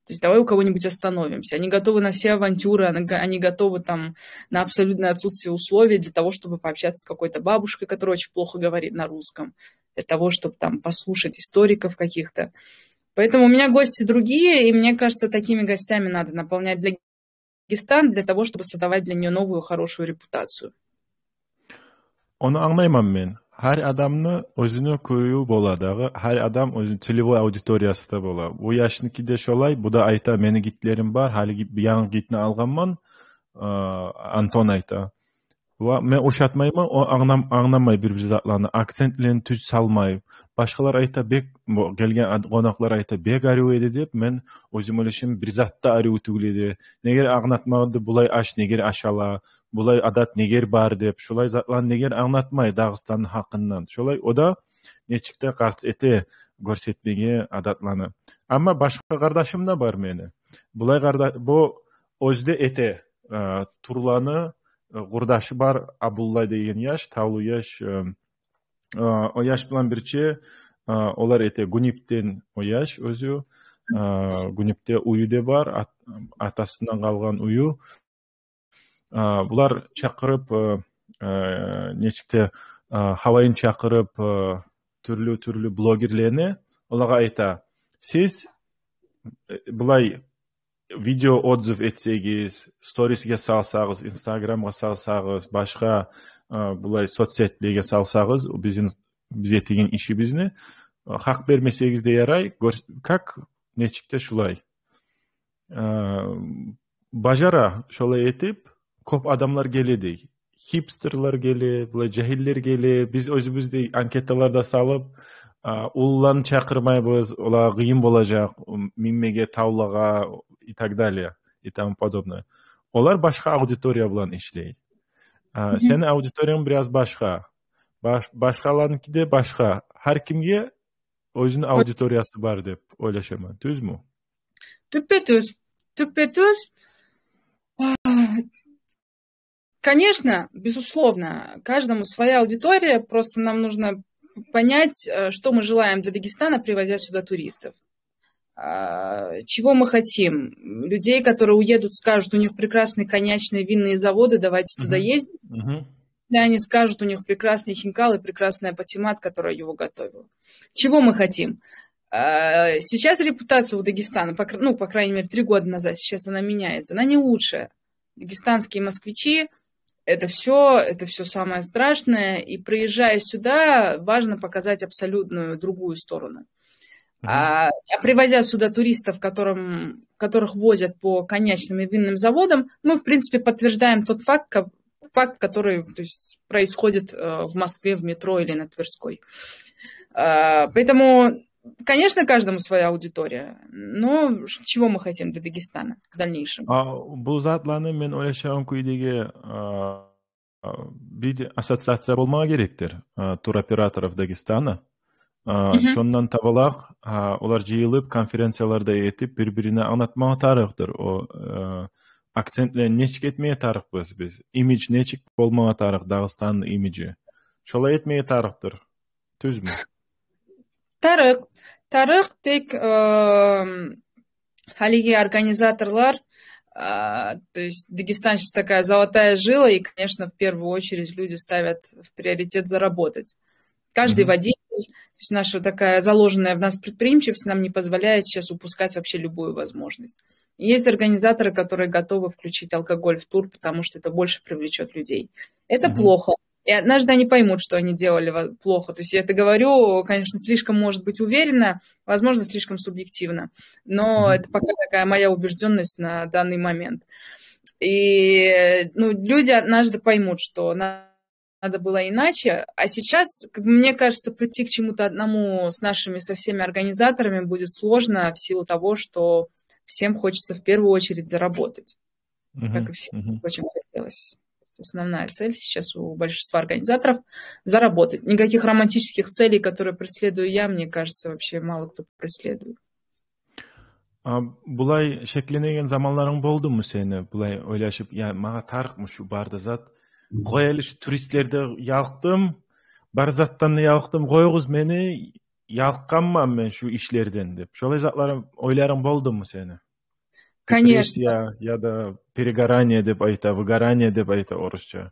То есть давай у кого-нибудь остановимся. Они готовы на все авантюры, они готовы там на абсолютное отсутствие условий для того, чтобы пообщаться с какой-то бабушкой, которая очень плохо говорит на русском, для того, чтобы там послушать историков каких-то. Поэтому у меня гости другие, и мне кажется, такими гостями надо наполнять Дагестан для того, чтобы создавать для нее новую хорошую репутацию. Onu anlayamam men. Her adamны özünü koruyu boladağı, her adam özünün целевой аудиториясы да бола. Bu yaşniki de şolay, bu da ayta meni gitlerim бар, hali яңы gitni alganman, Антон ayta. Мен ушатмаймын, o аңнамай bir затланы, акцентlerini түз салмай. Başkalar ayta bek, gelgen konaklar ayta bek arıyor edi dep, men özüm ölüşüm bir zatda arıyor tügledi. Neger ağnatmadı bulay aş, neger aşala, bulay adat neger bar dep, şolay zatlan neger ağnatmay Dağıstanın hakkından. Şolay o da neçikte kart ete görsetmege adatlanı. Ama başka kardeşim da var meni. Bulay bu özde ete turlanı курдашы бар, Абулла деген яш, таулуу яш. Ояш билан бирчи олар эте Гуниптен ояш өзү. Гунипте уyu де бар, атасынан калган уyu. Булар чакырып, нечикте хавайын чакырып, түрлүү блогерлерни оларга айта, сиз булай видео отзыв этсеңиз, сторисге салсаңыз, инстаграмга салсаңыз, башка булай соцсеттерге салсаңыз, бизге тиген ишибизни хак бермесеңиз да ярай, как нечикте шулай. Бажара шолай этип, көп адамлар келеди. Хипстерлар келе, булай жахиллер келе, биз өзүбүздү анкеталарда салып, уллан чакырмайбыз, олар кыйын болажак, миммеге, таулага и так далее, и тому подобное. Олар башка аудитория билан иштейт. Сенин аудиторияң бир аз башка. Башкаларныкы да башка. Ар кимге өзүнүн аудиториясы бар деп ойлошомун. Түзмү? Түппе-түз. Конечно, безусловно, каждому своя аудитория, просто нам нужно понять, что мы желаем для Дагестана, привозя сюда туристов. Чего мы хотим? Людей, которые уедут, скажут, у них прекрасные коньячные винные заводы, давайте туда ездить. Или они скажут, у них прекрасный хинкал и прекрасная патимат, которая его готовила. Чего мы хотим? Сейчас репутация у Дагестана, по крайней мере, 3 года назад, сейчас она меняется, она не лучшая. Дагестанские москвичи, это все самое страшное, и приезжая сюда, важно показать абсолютную другую сторону. А привозя сюда туристов, которых возят по коньячным и винным заводам, мы, в принципе, подтверждаем тот факт, который, то есть, происходит в Москве, в метро или на Тверской. Поэтому, конечно, каждому своя аудитория, но чего мы хотим для Дагестана в дальнейшем? Бул затларны мен ойлошом күйдеги бир ассоциация болмага керектир, туроператоров Дагестана. Шондан табалак, олар жыйылып, конференцияларда этип, бири-бирине аңлатмага тарыхтыр. Акцентлер нечик этмее тарыхпыз биз. Имидж нечик болмага тарых, Дагыстандын имиджи. Шолай этмее тарыхтыр. Түзмү? Тарых тек халиги организаторлар, то есть Дагестан сейчас такая золотая жила, и, конечно, в первую очередь люди ставят в приоритет заработать. Каждый водитель, то есть наша такая заложенная в нас предприимчивость нам не позволяет сейчас упускать вообще любую возможность. И есть организаторы, которые готовы включить алкоголь в тур, потому что это больше привлечет людей. Это плохо. И однажды они поймут, что они делали плохо. То есть я это говорю, конечно, слишком, может быть, уверенно, возможно, слишком субъективно. Но это пока такая моя убежденность на данный момент. И люди однажды поймут, что надо было иначе. А сейчас, мне кажется, прийти к чему-то одному с нашими, со всеми организаторами будет сложно в силу того, что всем хочется в первую очередь заработать. Как и всем очень хотелось. Основная цель сейчас у большинства организаторов – заработать. Никаких романтических целей, которые преследую я, мне кажется, вообще мало кто преследует. Булай шекленеген заманларың болдуму сени? Булай ойлашып, мага тарыхмы шу барды зат. Коелиш туристлерди ялктым, бар заттан ялктым, койгуз мени, ялкканман мен шу ишлерден деп. Шолай затлар ойларың болдуму сени? Конечно. Я да перегорание деп айта, выгорание деп айта орусча.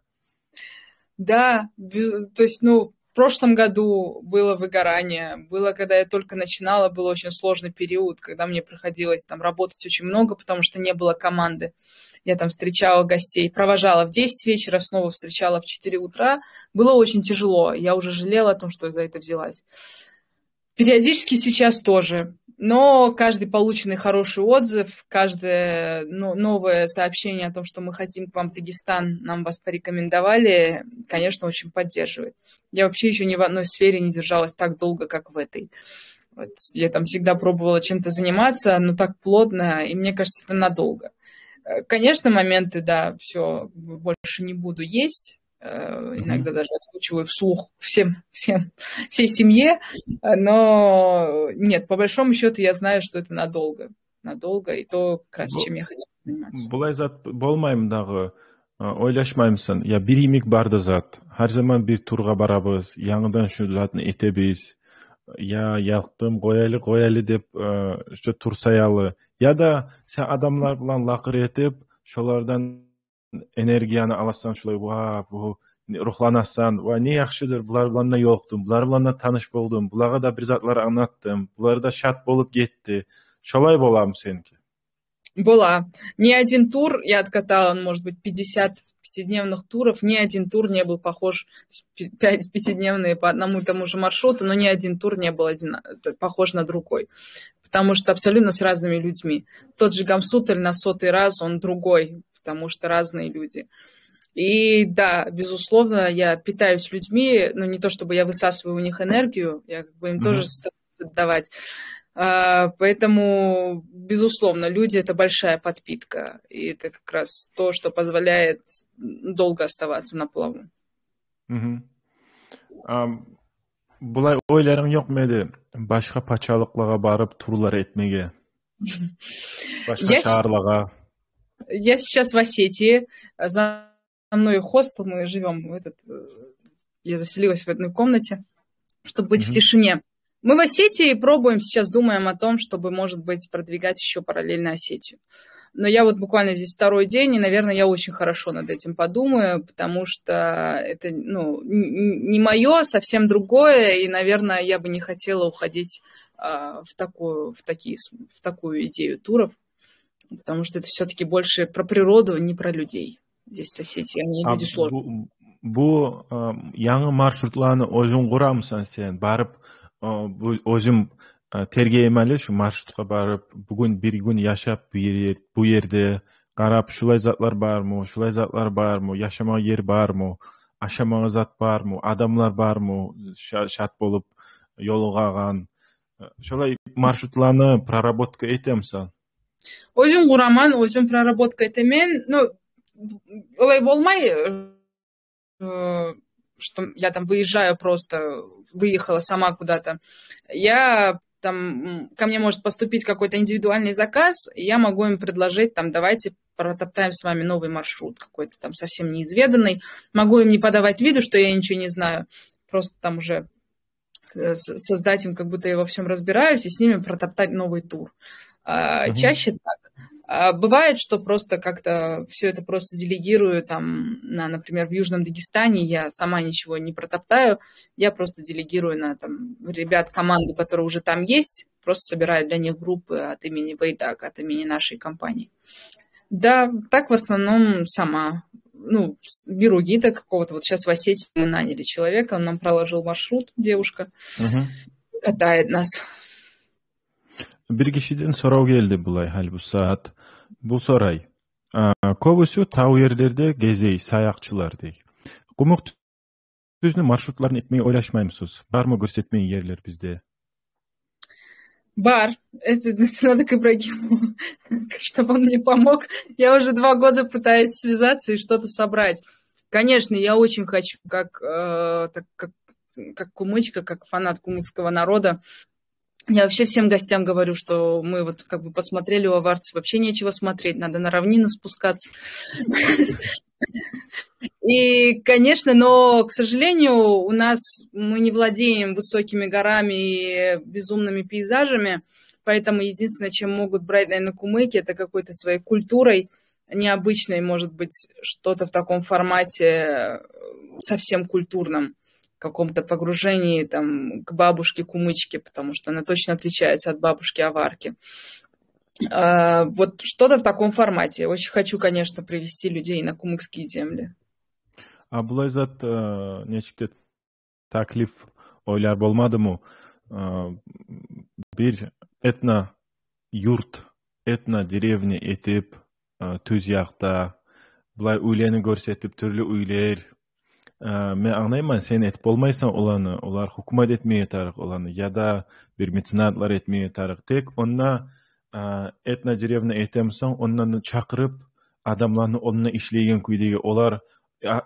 Да, то есть, в прошлом году было выгорание, было, когда я только начинала, был очень сложный период, когда мне приходилось там работать очень много, потому что не было команды. Я там встречала гостей, провожала в 10 вечера, снова встречала в 4 утра. Было очень тяжело, я уже жалела о том, что я за это взялась. Периодически сейчас тоже. Но каждый полученный хороший отзыв, каждое новое сообщение о том, что мы хотим к вам в Дагестан, нам вас порекомендовали, конечно, очень поддерживает. Я вообще еще ни в одной сфере не держалась так долго, как в этой. Вот, я там всегда пробовала чем-то заниматься, но так плотно, и мне кажется, это надолго. Конечно, моменты, да, все, больше не буду есть. Иногда даже озвучиваю вслух всей семье, но нет, по большому счету я знаю, что это надолго, и то как раз чем я хотела заниматься. Булай зат болмайм дагы, Ойлашмаймсың, я бир имик бар да зат. Har zaman bir turga barabыз, яңыдан şu zatны этебиз. Я яктым, коели деп, şu турсаялы. Я да sen adamlar bilan laqır etip, şolardan energiyani alasan, şulay, bu ruhlanasan, ne yaxşıdır, bular bilan da yoqdum, bular bilan da tanış boldum, bularga da bir zatlar anlattım, bular da şat bolup ketdi. Şolay bolamı senki? Была. Ни один тур, я откатала, может быть, 50 пятидневных туров, ни один тур не был похож, 5 пятидневные по одному и тому же маршруту, но ни один тур не был похож на другой, потому что абсолютно с разными людьми. Тот же Гамсуталь на 100-й раз, он другой, потому что разные люди. И да, безусловно, я питаюсь людьми, но не то чтобы я высасываю у них энергию, я как бы им тоже стараюсь давать. Поэтому, безусловно, люди — это большая подпитка, и это как раз то, что позволяет долго оставаться на плаву. Булай ойларың yo'qmi edi? Boshqa pochalıqlarga barib turlar etmege. Boshqa shaharlarga. Я сейчас в Осетии, за мной хостел, мы живем я заселилась в одной комнате, чтобы быть в тишине. Мы в Осетии пробуем, сейчас думаем о том, чтобы, может быть, продвигать еще параллельно Осетию. Но я вот буквально здесь 2-й день, и, наверное, я очень хорошо над этим подумаю, потому что это, не мое, совсем другое, и, наверное, я бы не хотела уходить в такую идею туров, потому что это все-таки больше про природу, не про людей. Здесь в Осетии они люди сложные. Bu yangi marşrutlarni o'zing quramsan sen? Barib o'zim tergeyemeli şu marşrutga barib, bugun bir gün yaşab bu yerde qarab, şulay zatlar barmı, yaşamağa yer barmı, aşamağa zat barmı, adamlar barmı, şat bolup yolğagan. Şulay marşrutlarni prarabotka etemsen? Өзім құраман, өзім проработка етемен, олай болмай, что я там выехала сама куда-то. Ко мне может поступить какой-то индивидуальный заказ, и я могу им предложить, давайте протоптаем с вами новый маршрут, какой-то там совсем неизведанный. Могу им не подавать виду, что я ничего не знаю, просто там уже создать им, как будто я во всем разбираюсь, и с ними протоптать новый тур. Чаще так. Бывает, что просто как-то все это просто делегирую, например, в Южном Дагестане я сама ничего не протоптаю, я просто делегирую на ребят команду, которая уже там есть, просто собираю для них группы от имени Вейдак, от имени нашей компании. Да, так в основном сама. Беру гида какого-то. Вот сейчас в Осетии мы наняли человека, он нам проложил маршрут, девушка, катает нас. Bir kişiden soru geldi bulay hal bu saat. Bu soray. Kovusu tağ yerlerde gezey, sayakçılar dey. Qumuk düzünü marşrutlarını etmeyi oylaşmaymısınız? Var mı görsetmeyin yerler bizde? Бар. Это надо к Ибрагиму, чтобы он мне помог. Я уже 2 года пытаюсь связаться и что-то собрать. Конечно, я очень хочу, как кумычка, как фанат кумыкского народа. Я вообще всем гостям говорю, что мы вот как бы посмотрели у аварцев, вообще нечего смотреть, надо на равнины спускаться. И, конечно, но, к сожалению, мы не владеем высокими горами и безумными пейзажами, поэтому единственное, чем могут брать, наверное, кумыки, это какой-то своей культурой необычной, может быть, что-то в таком формате совсем культурном, каком-то погружении к бабушке-кумычке, потому что она точно отличается от бабушки-аварки. Вот что-то в таком формате. Очень хочу, конечно, привести людей на кумыкские земли. Булай зат нечикте taklif oylar bolmadımı? Bir yurt, dеревня etip, tüz yaqta, bulay uyleni görsetip, türlü uyler. Men anlayman, sen et bolmaysan olanı, olar hukumat etmeye tarık olanı, ya da bir mecenatlar etmeye tarık. Tek onna dеревня etemsen, ondan çakırıp, adamlarını onunla işleyen küydegi, olar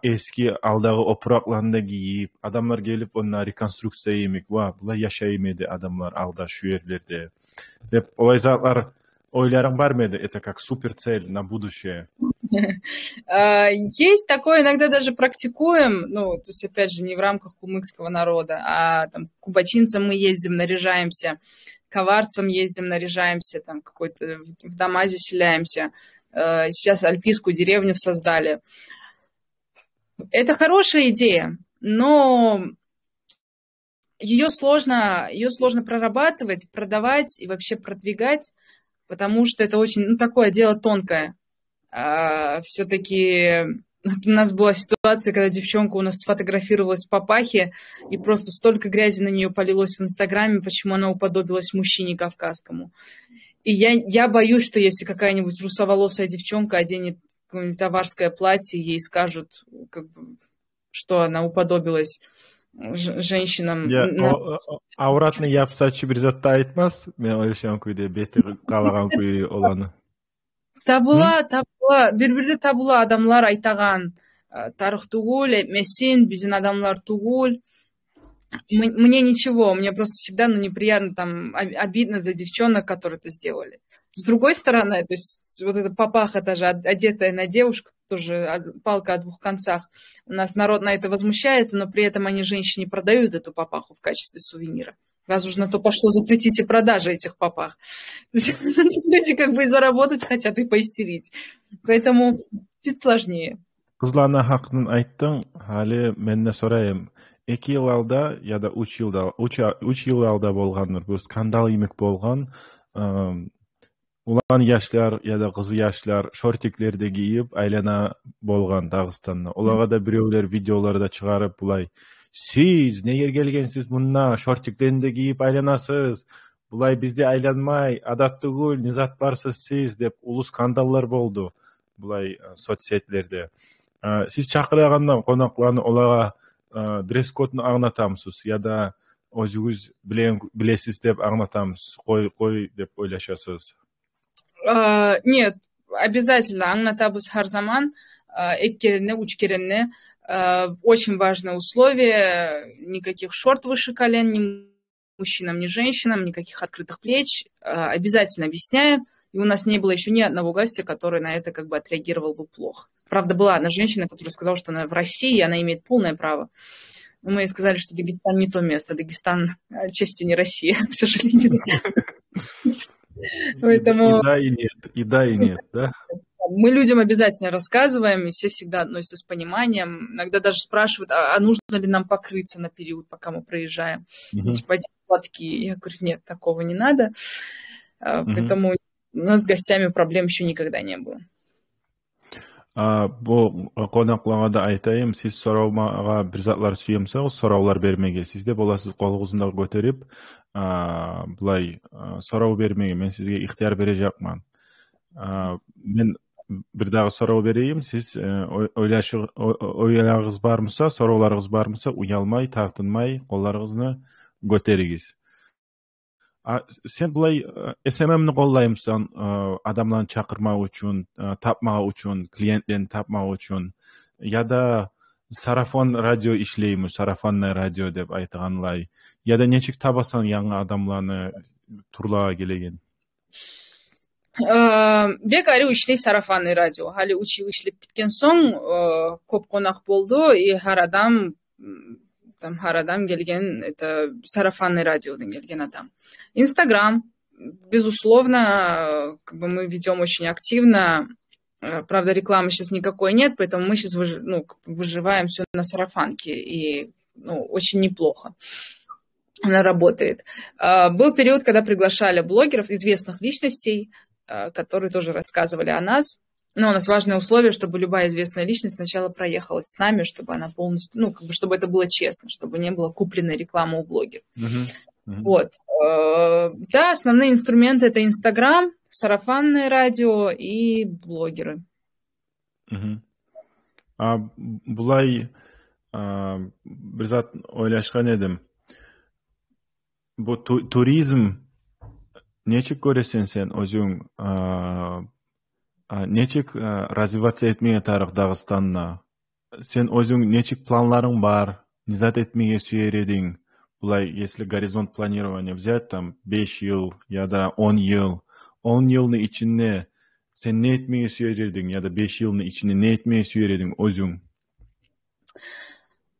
eski aldağı opuraklarında giyip, adamlar gelip onunla rekonstruksiya yemek, bulay yaşayamadı adamlar alda şu yerlerde. Olay zatlar oyların var mıydı? Это как супер цель на будущее. Есть такое, иногда даже практикуем, ну, то есть, опять же, не в рамках кумыкского народа, а там кубачинцам мы ездим, наряжаемся, коварцам ездим, наряжаемся, там какой-то в дома заселяемся. Сейчас альпийскую деревню создали. Это хорошая идея, но ее сложно прорабатывать, продавать и вообще продвигать, потому что это очень, ну, такое дело тонкое. Все-таки у нас была ситуация, когда девчонка у нас сфотографировалась в папахе, и просто столько грязи на нее полилось в Инстаграме, почему она уподобилась мужчине кавказскому. И я боюсь, что если какая-нибудь русоволосая девчонка оденет какое-нибудь аварское платье, ей скажут, как бы, что она уподобилась женщинам. Ауратны япсачы bir затты айтмас, мен ойлошом күйде бети калаган күйі оланы. Табыла, бир-бирде табыла адамлар айтаган тарых тугул, этмесин, биздин адамлар тугул. Мне ничего, мне просто всегда, ну, неприятно, там, обидно за девчонок, которые это сделали. С другой стороны, то есть вот эта папаха даже одетая на девушку, тоже палка о двух концах. У нас народ на это возмущается, но при этом они женщине продают эту папаху в качестве сувенира. Раз уж на то пошло, запретите продажи этих папах. Люди как бы и заработать хотят, и поистерить. Поэтому чуть сложнее. Кызларына хакын айттың, хали менне сорайым. 2 yıl алда, я да 3 yıl алда болгандыр. Бу скандал имек болгон. Улан яшлар, я да кызы яшлар шортиклерди кийип айлана болгон Дагыстанда. Оларга да бирөөлөр видеолорда чыгарып булай: "Сиз неге келгенсиз мунна шортиктерди кийип айланасыз? Булай бизде айланмай, адат түгүл, не зат барсыз сиз" деп улуу скандаллар болду. Булай соцсетлерде. Сиз чакыргандан конокларны оларга дресс-кодну аңнатамсыз, я да өзүңүз билесиз деп аңнатамыз, кой деп ойлошосуз? Нет, обязательно аңнатабыз har zaman, эккеренне, учкеренне. Очень важное условие, никаких шорт выше колен, ни мужчинам, ни женщинам, никаких открытых плеч. Обязательно объясняем. И у нас не было еще ни одного гостя, который на это как бы отреагировал бы плохо. Правда, была одна женщина, которая сказала, что она в России, и она имеет полное право. Но мы ей сказали, что Дагестан не то место. Дагестан отчасти не Россия, к сожалению. Поэтому... И да, и нет, да? Мы людям обязательно рассказываем, и все всегда относятся с пониманием. Иногда даже спрашивают, а нужно ли нам покрыться на период, пока мы проезжаем? Типа, платки. Я говорю, нет, такого не надо. Поэтому у нас с гостями проблем еще никогда не было. Бу конокларга да айтайым, сиз сорауга бир затлар сүйөмсөңүз, сораулар бермеге. Сизде боласыз колуңузду көтөрүп, булай сорау бермеге. Мен сизге ыктыяр бере жакман. Мен бир дагы сороо берейин. Сиз ойларыңыз бармыса, сороолоруңуз бармыса, уялмай, тартынмай, колларыңызды көтөрүңүз. Сен булай SMM'ни колдоймусуң, адамдарды чакырмак үчүн, тапмак үчүн, клиенттерди тапмак үчүн, я да сарафан радио иштеймүн, сарафанный радио деп айтганлай. Я да нечик табасаң яңа адамдарды турлага келеген? Бек ари иштей сарафанный радио. Хали учип иштеп биткен соң көп конак болду, и ар адам келген, это сарафанный радиодон келген адам. Инстаграм, безусловно, как бы мы ведем очень активно. Правда, рекламы сейчас никакой нет, поэтому мы сейчас выживаем все на сарафанке, и очень неплохо она работает. Был период, когда приглашали блогеров, известных личностей, которые тоже рассказывали о нас. Но у нас важное условие, чтобы любая известная личность сначала проехала с нами, чтобы она полностью, чтобы это было честно, чтобы не было купленной рекламы у блогеров. Вот. Да, основные инструменты — это Инстаграм, сарафанное радио и блогеры. Булай бир зат ойлашкан эдим. Бу туризм нечик көрөсүң сен өзүң? Нечик развиваться этмеге тарых Дагыстанна? Сен өзүң нечик планларың бар? Низат этмеге сүйөр эдиң? Булай, если горизонт планирования взять, там 5 yıl ya da 10 yıl, 10 yılın içinde Sen ne etmeyi söyledin ya da 5 yılın içinde ne etmeyi söyledin özün?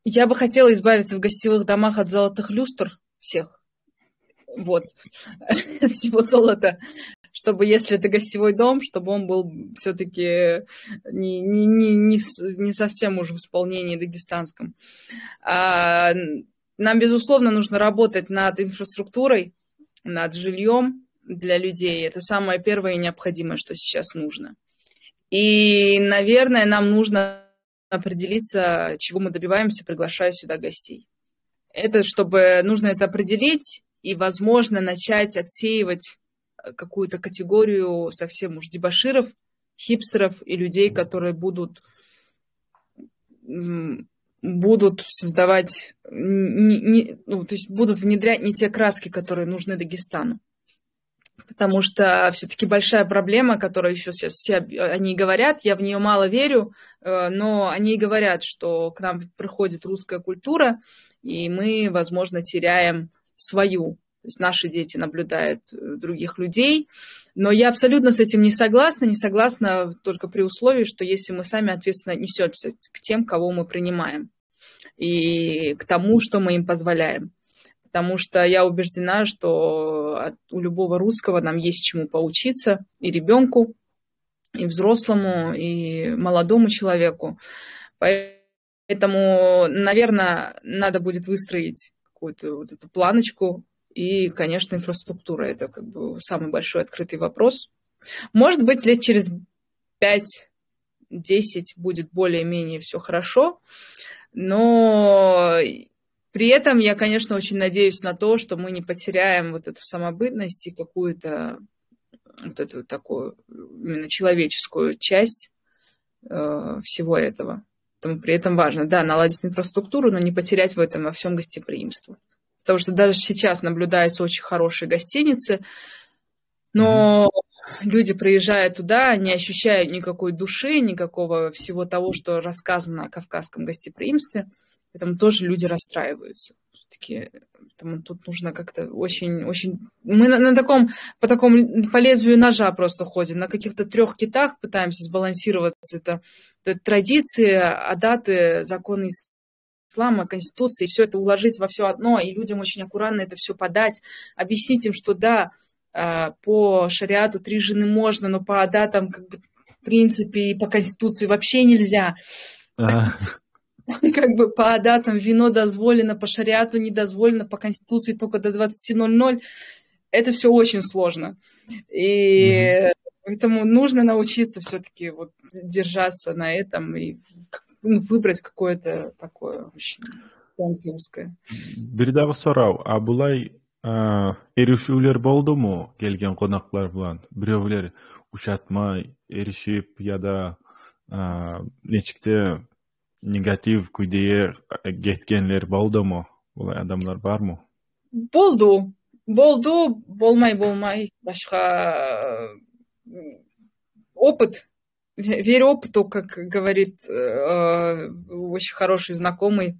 Я бы хотела избавиться в гостевых домах от золотых люстр всех. Вот. Всего золота. Чтобы, если это гостевой дом, чтобы он был все-таки не совсем уж в исполнении дагестанском. Нам, безусловно, нужно работать над инфраструктурой, над жильем для людей. Это самое первое и необходимое, что сейчас нужно. И, наверное, нам нужно определиться, чего мы добиваемся, приглашая сюда гостей. Нужно это определить и, возможно, начать отсеивать какую-то категорию совсем уж дебоширов, хипстеров и людей, которые будут создавать, то есть будут внедрять не те краски, которые нужны Дагестану. Потому что все-таки большая проблема, которая еще сейчас все они говорят, я в нее мало верю, но они говорят, что к нам приходит русская культура, и мы, возможно, теряем свою. То есть наши дети наблюдают других людей. Но я абсолютно с этим не согласна только при условии, что если мы сами ответственно несемся к тем, кого мы принимаем, и к тому, что мы им позволяем. Потому что я убеждена, что у любого русского нам есть чему поучиться, и ребенку, и взрослому, и молодому человеку. Поэтому, наверное, надо будет выстроить какую-то вот эту планочку. И, конечно, инфраструктура – это как бы самый большой открытый вопрос. Может быть, лет через 5-10 будет более-менее все хорошо, но при этом я, конечно, очень надеюсь на то, что мы не потеряем вот эту самобытность и какую-то вот эту такую именно человеческую часть всего этого. Поэтому при этом важно, да, наладить инфраструктуру, но не потерять в этом во всем гостеприимство. Потому что даже сейчас наблюдаются очень хорошие гостиницы, но люди, приезжая туда, не ощущают никакой души, никакого всего того, что рассказано о кавказском гостеприимстве. Поэтому тоже люди расстраиваются. Все-таки тут нужно как-то очень... Мы по лезвию ножа просто ходим. На каких-то 3 китах пытаемся сбалансироваться. Это традиции, адаты, законы ислама, конституции. Все это уложить во все одно. И людям очень аккуратно это все подать. Объяснить им, что да, по шариату 3 жены можно, но по адатам, как бы, в принципе, и по конституции вообще нельзя. Как бы по адатам вино дозволено, по шариату не дозволено, по конституции только до 20:00. Это все очень сложно. И поэтому нужно научиться все-таки вот держаться на этом и выбрать какое-то такое очень тонкое, узкое. Бирдагы суроо, а булай эришүүлөр болдуму келген коноклор билан? Бирөөлөр ушатмай эришип яда нечикте негатив күйдее кеткенлер болдуму? Булай адамдар бармы? Болду, болмай. Башка опыт. Верь опыту, как говорит очень хороший знакомый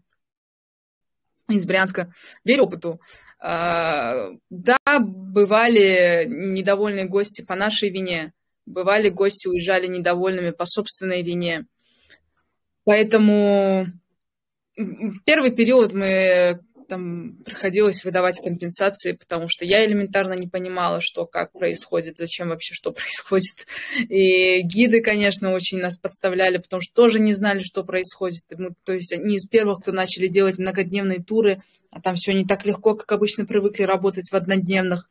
из Брянска. Верь опыту. Да, бывали недовольные гости по нашей вине. Бывали гости, уезжали недовольными по собственной вине. Поэтому первый период там приходилось выдавать компенсации, потому что я элементарно не понимала, что, как происходит, зачем вообще что происходит. И гиды, конечно, очень нас подставляли, потому что тоже не знали, что происходит. То есть они из первых, кто начали делать многодневные туры, а там все не так легко, как обычно привыкли работать в однодневных.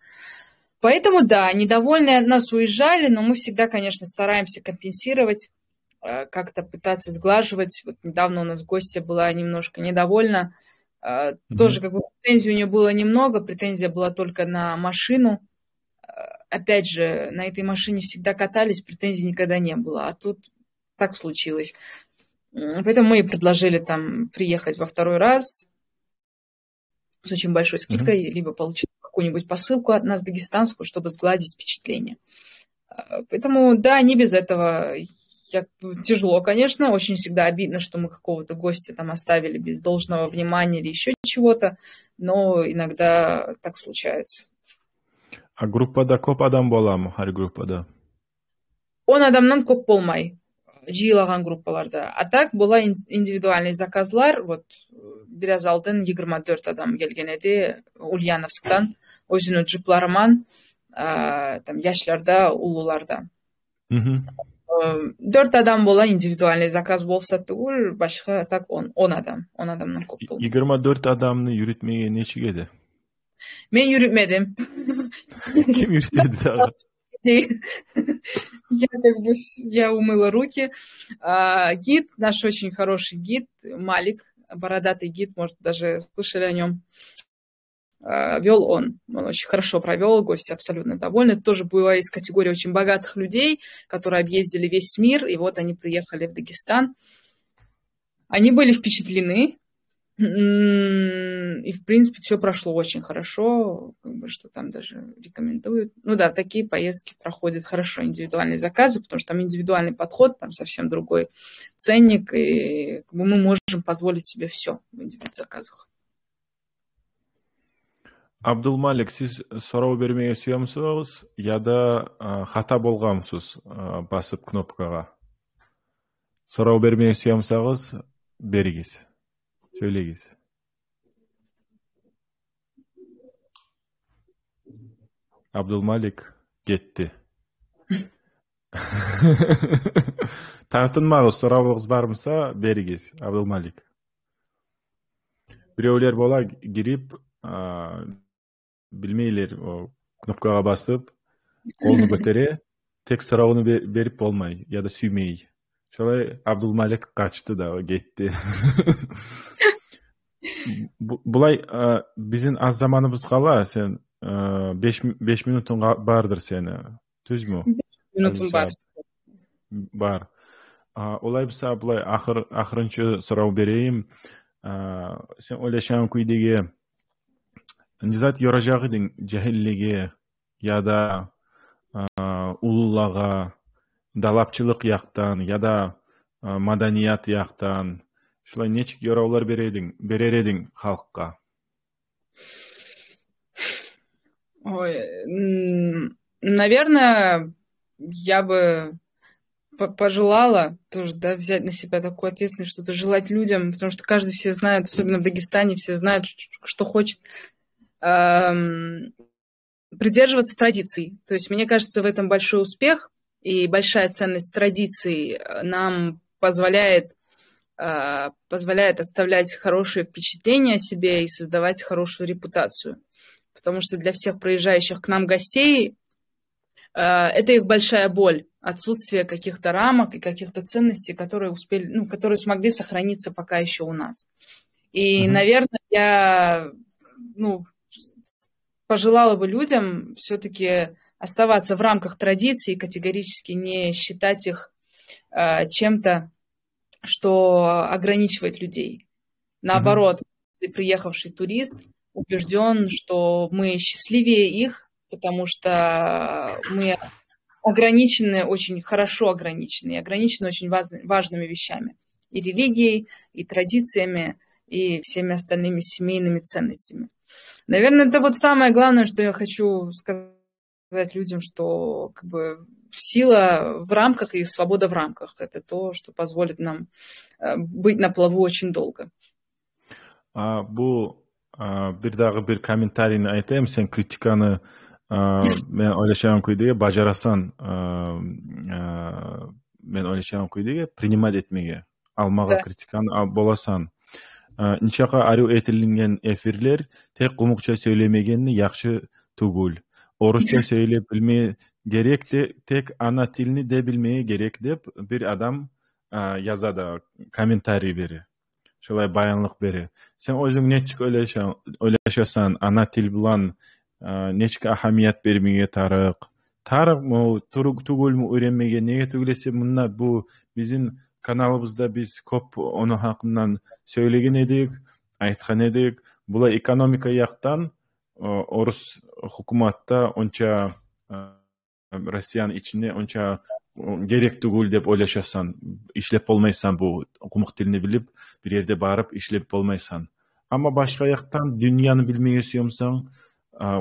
Поэтому, да, недовольные от нас уезжали, но мы всегда, конечно, стараемся компенсировать, как-то пытаться сглаживать. Вот недавно у нас гостья была немножко недовольна. Тоже как бы претензий у нее было немного, претензия была только на машину. Опять же, на этой машине всегда катались, претензий никогда не было. А тут так случилось. Поэтому мы ей предложили там приехать во 2-й раз с очень большой скидкой, либо получить какую-нибудь посылку от нас дагестанскую, чтобы сгладить впечатление. Поэтому, да, не без этого. Тяжело, конечно, очень всегда обидно, что мы какого-то гостя там оставили без должного внимания или еще чего-то, но иногда так случается. А группада көп адам боламы, har группада? 10 адамнан көп болмай жиылаган группаларда. А так была индивидуальный заказлар. Вот бир аз алдын 24 адам келген эди Ульяновсктан, өзүнүн джипларыман, там яшларда, улууларда. 4 адам бола индивидуальный заказ болса түгүл, башка так 10 адам. 10 адамдан көп болду. 24 адамны жүрүтмөгө нече кеди? Мен жүрүтмедим. Ким жүрүтөдү дагы? Я умыла руки. Гид, наш очень хороший гид, Малик, бородатый гид, может, даже слышали о нем. Вел он очень хорошо провел, гости абсолютно довольны. Это тоже была из категории очень богатых людей, которые объездили весь мир, и вот они приехали в Дагестан. Они были впечатлены, и, в принципе, все прошло очень хорошо, как бы, что там даже рекомендуют. Ну да, такие поездки проходят хорошо, индивидуальные заказы, потому что там индивидуальный подход, там совсем другой ценник, и как бы, мы можем позволить себе все в индивидуальных заказах. Абдулмалик, сиз суроо бермеге сүйөмсүз, яда хата болгансыз басып кнопкага? Суроо бермеге сүйөмсүз, беригиз, сөйлегиз. Абдулмалик кетти. Тартынмагыз, сурообуз бармса, беригиз, Абдулмалик. Бирөөлөр бола кирип, билмейлер, кнопкага басып, колуну көтөрө, тек суроону берип болмай, я да сүймей. Шолай Абдулмалик качты да, кетти. Булай биздин аз заманыбыз кала, сен 5 минутун бардыр сени. Түзмү? 5 минутум бар. Бар. Олай болса, булай акырынчы суроо берейин. Сен ойлошоң күйдеги Низат yoracağıydın cahillige ya da ululağa, dalapçılık yaktan ya da madaniyat yaktan. Şulay neçik yoravlar berer edin halkka? Ой, наверное, я бы пожелала тоже, да, взять на себя такую ответственность, что-то желать людям, потому что каждый все знает, особенно в Дагестане, все знают, что хочет. Придерживаться традиций. То есть, мне кажется, в этом большой успех и большая ценность традиций нам позволяет оставлять хорошие впечатления о себе и создавать хорошую репутацию. Потому что для всех проезжающих к нам гостей это их большая боль, отсутствие каких-то рамок и каких-то ценностей, которые которые смогли сохраниться пока еще у нас. И, наверное, я пожелала бы людям все-таки оставаться в рамках традиций, категорически не считать их чем-то, что ограничивает людей. Наоборот, приехавший турист убежден, что мы счастливее их, потому что мы ограничены, очень хорошо ограничены, и ограничены очень важными вещами. И религией, и традициями, и всеми остальными семейными ценностями. Наверное, это вот самое главное, что я хочу сказать людям, что как бы сила в рамках и свобода в рамках. Это то, что позволит нам быть на плаву очень долго. Бу бир комментарийни айтайм, сен критиканы мен ойлошом күйдеге бажарасан, мен ойлошом күйдеге принимать этмеге, алмага критиканы боласан. Ничака аруу этилинген эфирлер тек кумукча сөйлемегенни жакшы түгүл. Орусча сөйлөп билме керек, тек ана тилини де билмее керек деп бир адам жазады, комментарий бери. Шулай баянлык бери. Сен өзүң нечик ойлошосоң, ана тил билан нечик ахамият бермеге тарык. Тарыкмы, түгүлмү үйрөнмеге, неге түгүлесе мына бу биздин каналыбызда биз көп ону хакынан сөйлеген едик, айткан едик. Була экономика жактан орус hukуматта онча Россиянын ичинде онча керек түгүл деп ойлошосоң, иштеп болмойсуң, бу кумук тилини билип, бир жерде барып иштеп болмойсуң. Ама башка жактан дүйнөнү билмеге сүйөмсөң,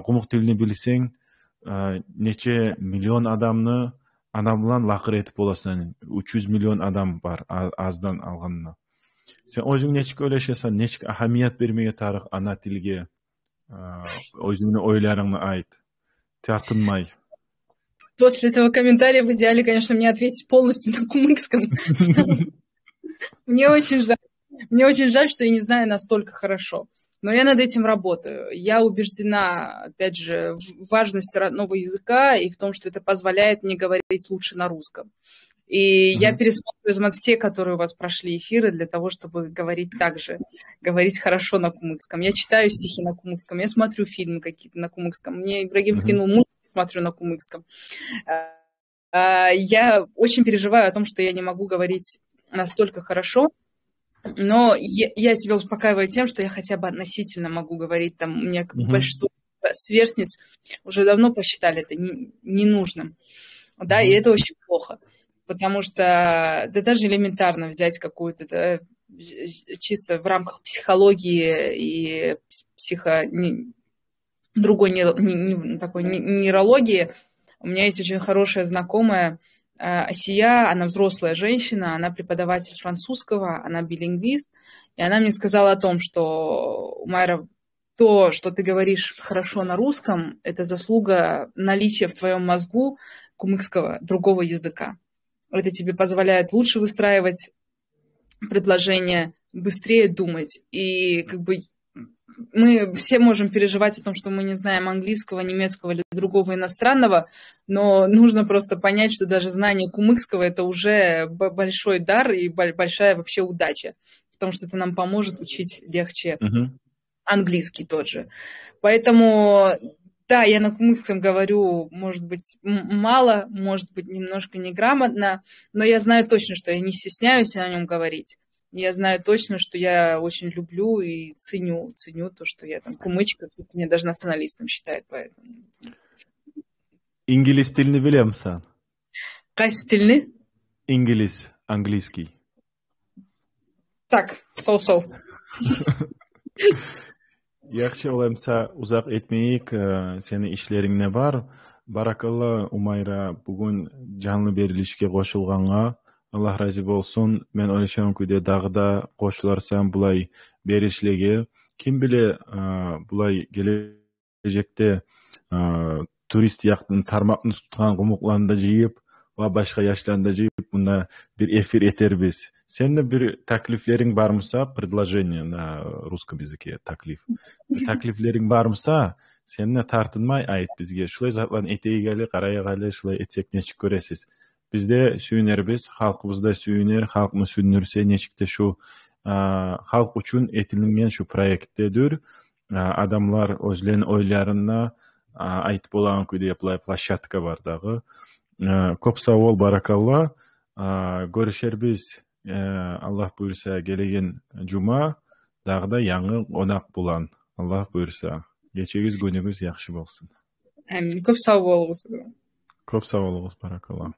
кумук тилини билсең, нече миллион адамны ана булан лакыр этип боласың. 300 миллион адам бар аздан алганына. Sen özüň neçik öleşesen, neçik ahamiyet bermege tarık ana tilge, özüňni oýlaryňy aýt. Tartınmay. После этого комментария в идеале, конечно, мне ответить полностью на кумыкском. Мне очень жаль. Мне очень жаль, что я не знаю настолько хорошо. Но я над этим работаю. Я убеждена, опять же, в важности родного языка и в том, что это позволяет мне говорить лучше на русском. И я пересматриваю все, которые у вас прошли эфиры, для того, чтобы говорить так же, говорить хорошо на кумыкском. Я читаю стихи на кумыкском, я смотрю фильмы какие-то на кумыкском. Мне Ибрагим скинул мультик, смотрю на кумыкском. Я очень переживаю о том, что я не могу говорить настолько хорошо, но я себя успокаиваю тем, что я хотя бы относительно могу говорить. Там, у меня большинство сверстниц уже давно посчитали это ненужным. Да, и это очень плохо. Потому что, да даже элементарно взять какую-то, да, чисто в рамках психологии и другой такой нейрологии. У меня есть очень хорошая знакомая Асия, она взрослая женщина, она преподаватель французского, она билингвист, и она мне сказала о том, что, Умайра, то, что ты говоришь хорошо на русском, это заслуга наличия в твоем мозгу кумыкского, другого языка. Это тебе позволяет лучше выстраивать предложения, быстрее думать. И как бы мы все можем переживать о том, что мы не знаем английского, немецкого или другого иностранного, но нужно просто понять, что даже знание кумыкского – это уже большой дар и большая вообще удача, потому что это нам поможет учить легче английский тот же. Поэтому, да, я на кумыкском говорю, может быть, мало, может быть, немножко неграмотно, но я знаю точно, что я не стесняюсь на нем говорить. Я знаю точно, что я очень люблю и ценю то, что я там кумычка, кто-то меня даже националистом считает, поэтому. İngiliz tilini bilir misin? Кайсы тілini? İngiliz, английский. Так, so. Yaxşı olamsa uzak etmeyik, seni işleriňde bar. Barakallah Umayra, bugün canlı berilişke koşulganğa. Allah razı bolsun. Men oýaşam ki dagda goşularsam bulay berişligi. Kim bile bulay gelejekde turist ýakdyny tarmakny tutgan gumuklarynda jyýyp we başga ýaşlarynda jyýyp bunda bir efir eterbiz. Sende bir taklifleriň barmysa, предложение на русском языке, taklif. Taklifleriň barmysa, senne tartınmay aýt bizge. Şulay zatlaryň eteýigeli, garaýaгаly, şulay etsek neçik göresiz. Bizde süýnerbiz, halkymyzda süýner, halkmy süýnürse neçikde şu halk üçin etilingen şu proyektdedir. Adamlar özlerini oýlaryna aýtyp bolan köýde plощадка bar dagy. Köp sag bol, barakallah. Görüşerbiz. Allah buyursa gelegen juma dagda ýangy onak bulan. Allah buyursa. Geçegiz günüňiz ýaxşy bolsun. Köp sag bolýarys. Köp sag bolýarys, barakallah.